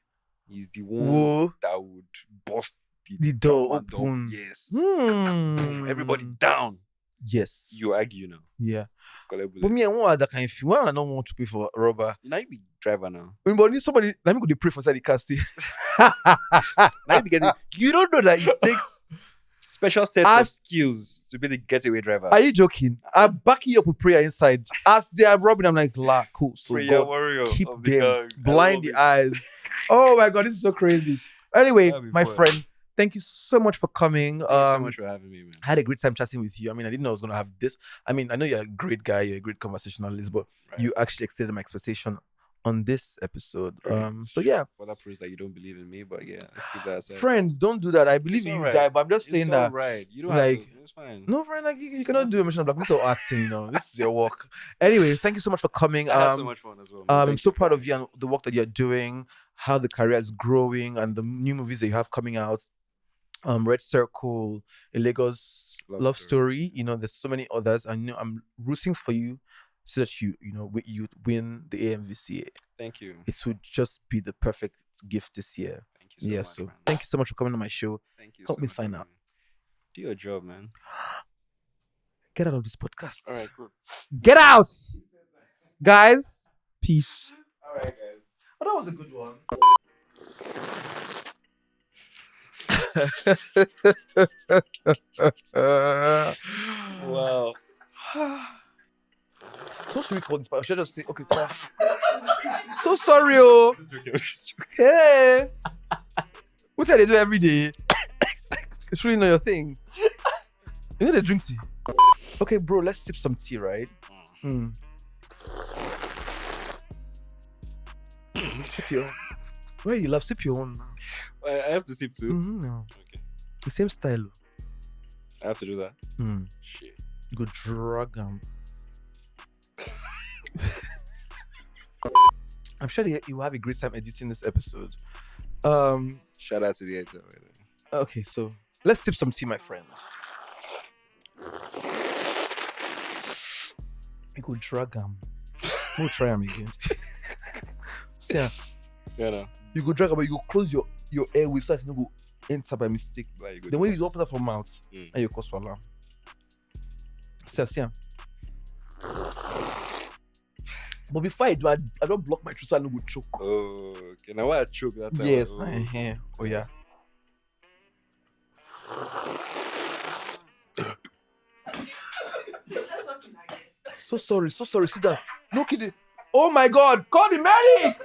S1: He's the one
S2: Whoa.
S1: that would bust
S2: The door
S1: command door.
S2: open.
S1: Yes.
S2: Hmm.
S1: Everybody down.
S2: Yes.
S1: You argue now.
S2: Yeah.
S1: Collect
S2: But
S1: bullet.
S2: me, I want that kind of feel. Why would I not want to pay for a rubber?
S1: Now you be driver now.
S2: But need somebody. Let me go to pray for inside the car still.
S1: Now you be getting. You don't know that it takes special sets of skills to be the getaway driver.
S2: Are you joking? I'm backing you up with prayer inside. As they are robbing, I'm like, la, cool. So
S1: Prayer
S2: God,
S1: warrior
S2: keep
S1: of the
S2: them,
S1: gang. I
S2: blind
S1: love
S2: the
S1: it.
S2: eyes. Oh my God, this is so crazy. Anyway,
S1: That'll be
S2: my
S1: fun.
S2: friend, thank you so much for coming.
S1: Thank you so much for having me, man.
S2: I had a great time chatting with you. I mean, I didn't know I was going to have this. I mean, I know you're a great guy, you're a great conversationalist, but
S1: Right.
S2: you actually exceeded my expectation on this episode.
S1: Great.
S2: So yeah,
S1: For that proves that you don't believe in me, but yeah, let's keep that aside.
S2: friend, don't do that. I believe
S1: It's
S2: in you,
S1: alright.
S2: guy, but I'm just saying
S1: It's
S2: that.
S1: right. You don't
S2: like,
S1: have to. It's fine.
S2: No, friend, like you cannot do emotional blackmail. This is all acting, you know. This is your work. Anyway, thank you so much for coming.
S1: I had so much fun as well. man.
S2: I'm
S1: Thank
S2: so
S1: you for
S2: proud of
S1: having
S2: you and the work that you're doing, how the career is growing, and the new movies that you have coming out. Red Circle, A Lagos Love Story. You know, there's so many others. I know I'm rooting for you so that you win the AMVCA.
S1: Thank you.
S2: It would just be the perfect gift this year.
S1: Thank you so
S2: Yeah,
S1: much.
S2: so
S1: man.
S2: thank you so much for coming on my show.
S1: Thank you.
S2: Help
S1: so
S2: me
S1: much for
S2: sign
S1: having
S2: out.
S1: me. Do your job, man.
S2: Get out of this podcast.
S1: All right, cool.
S2: Get out, guys. Peace.
S1: All right, guys.
S2: Oh, that was a good one.
S1: Wow.
S2: So should we call this part? Should I just say, okay, fine. So sorry, oh. Hey. What do they do every day? It's really not your thing. You know they drink tea. Okay, bro, let's sip some tea, right? Sip your own. Why you love sip your own now?
S1: I have to sip too.
S2: No.
S1: Okay.
S2: The same style.
S1: I have to do that. Shit.
S2: You go drag them. I'm sure you will have a great time editing this episode.
S1: Shout out to the editor.
S2: Okay, so let's sip some tea, my friend. You go drag them. We'll try them again. Yeah.
S1: Yeah, no.
S2: You go drag them, but you go close your airway so that you don't go enter by mistake.
S1: Like
S2: Then when you open up for mouth,
S1: Mm.
S2: and you cause swallow. See. But before I do, I don't block my throat so I don't go choke.
S1: Oh, okay. Now why I choke that time?
S2: Yes.
S1: Oh.
S2: Oh yeah. So sorry. Sit down. No kidding. Oh my God! Call the medic!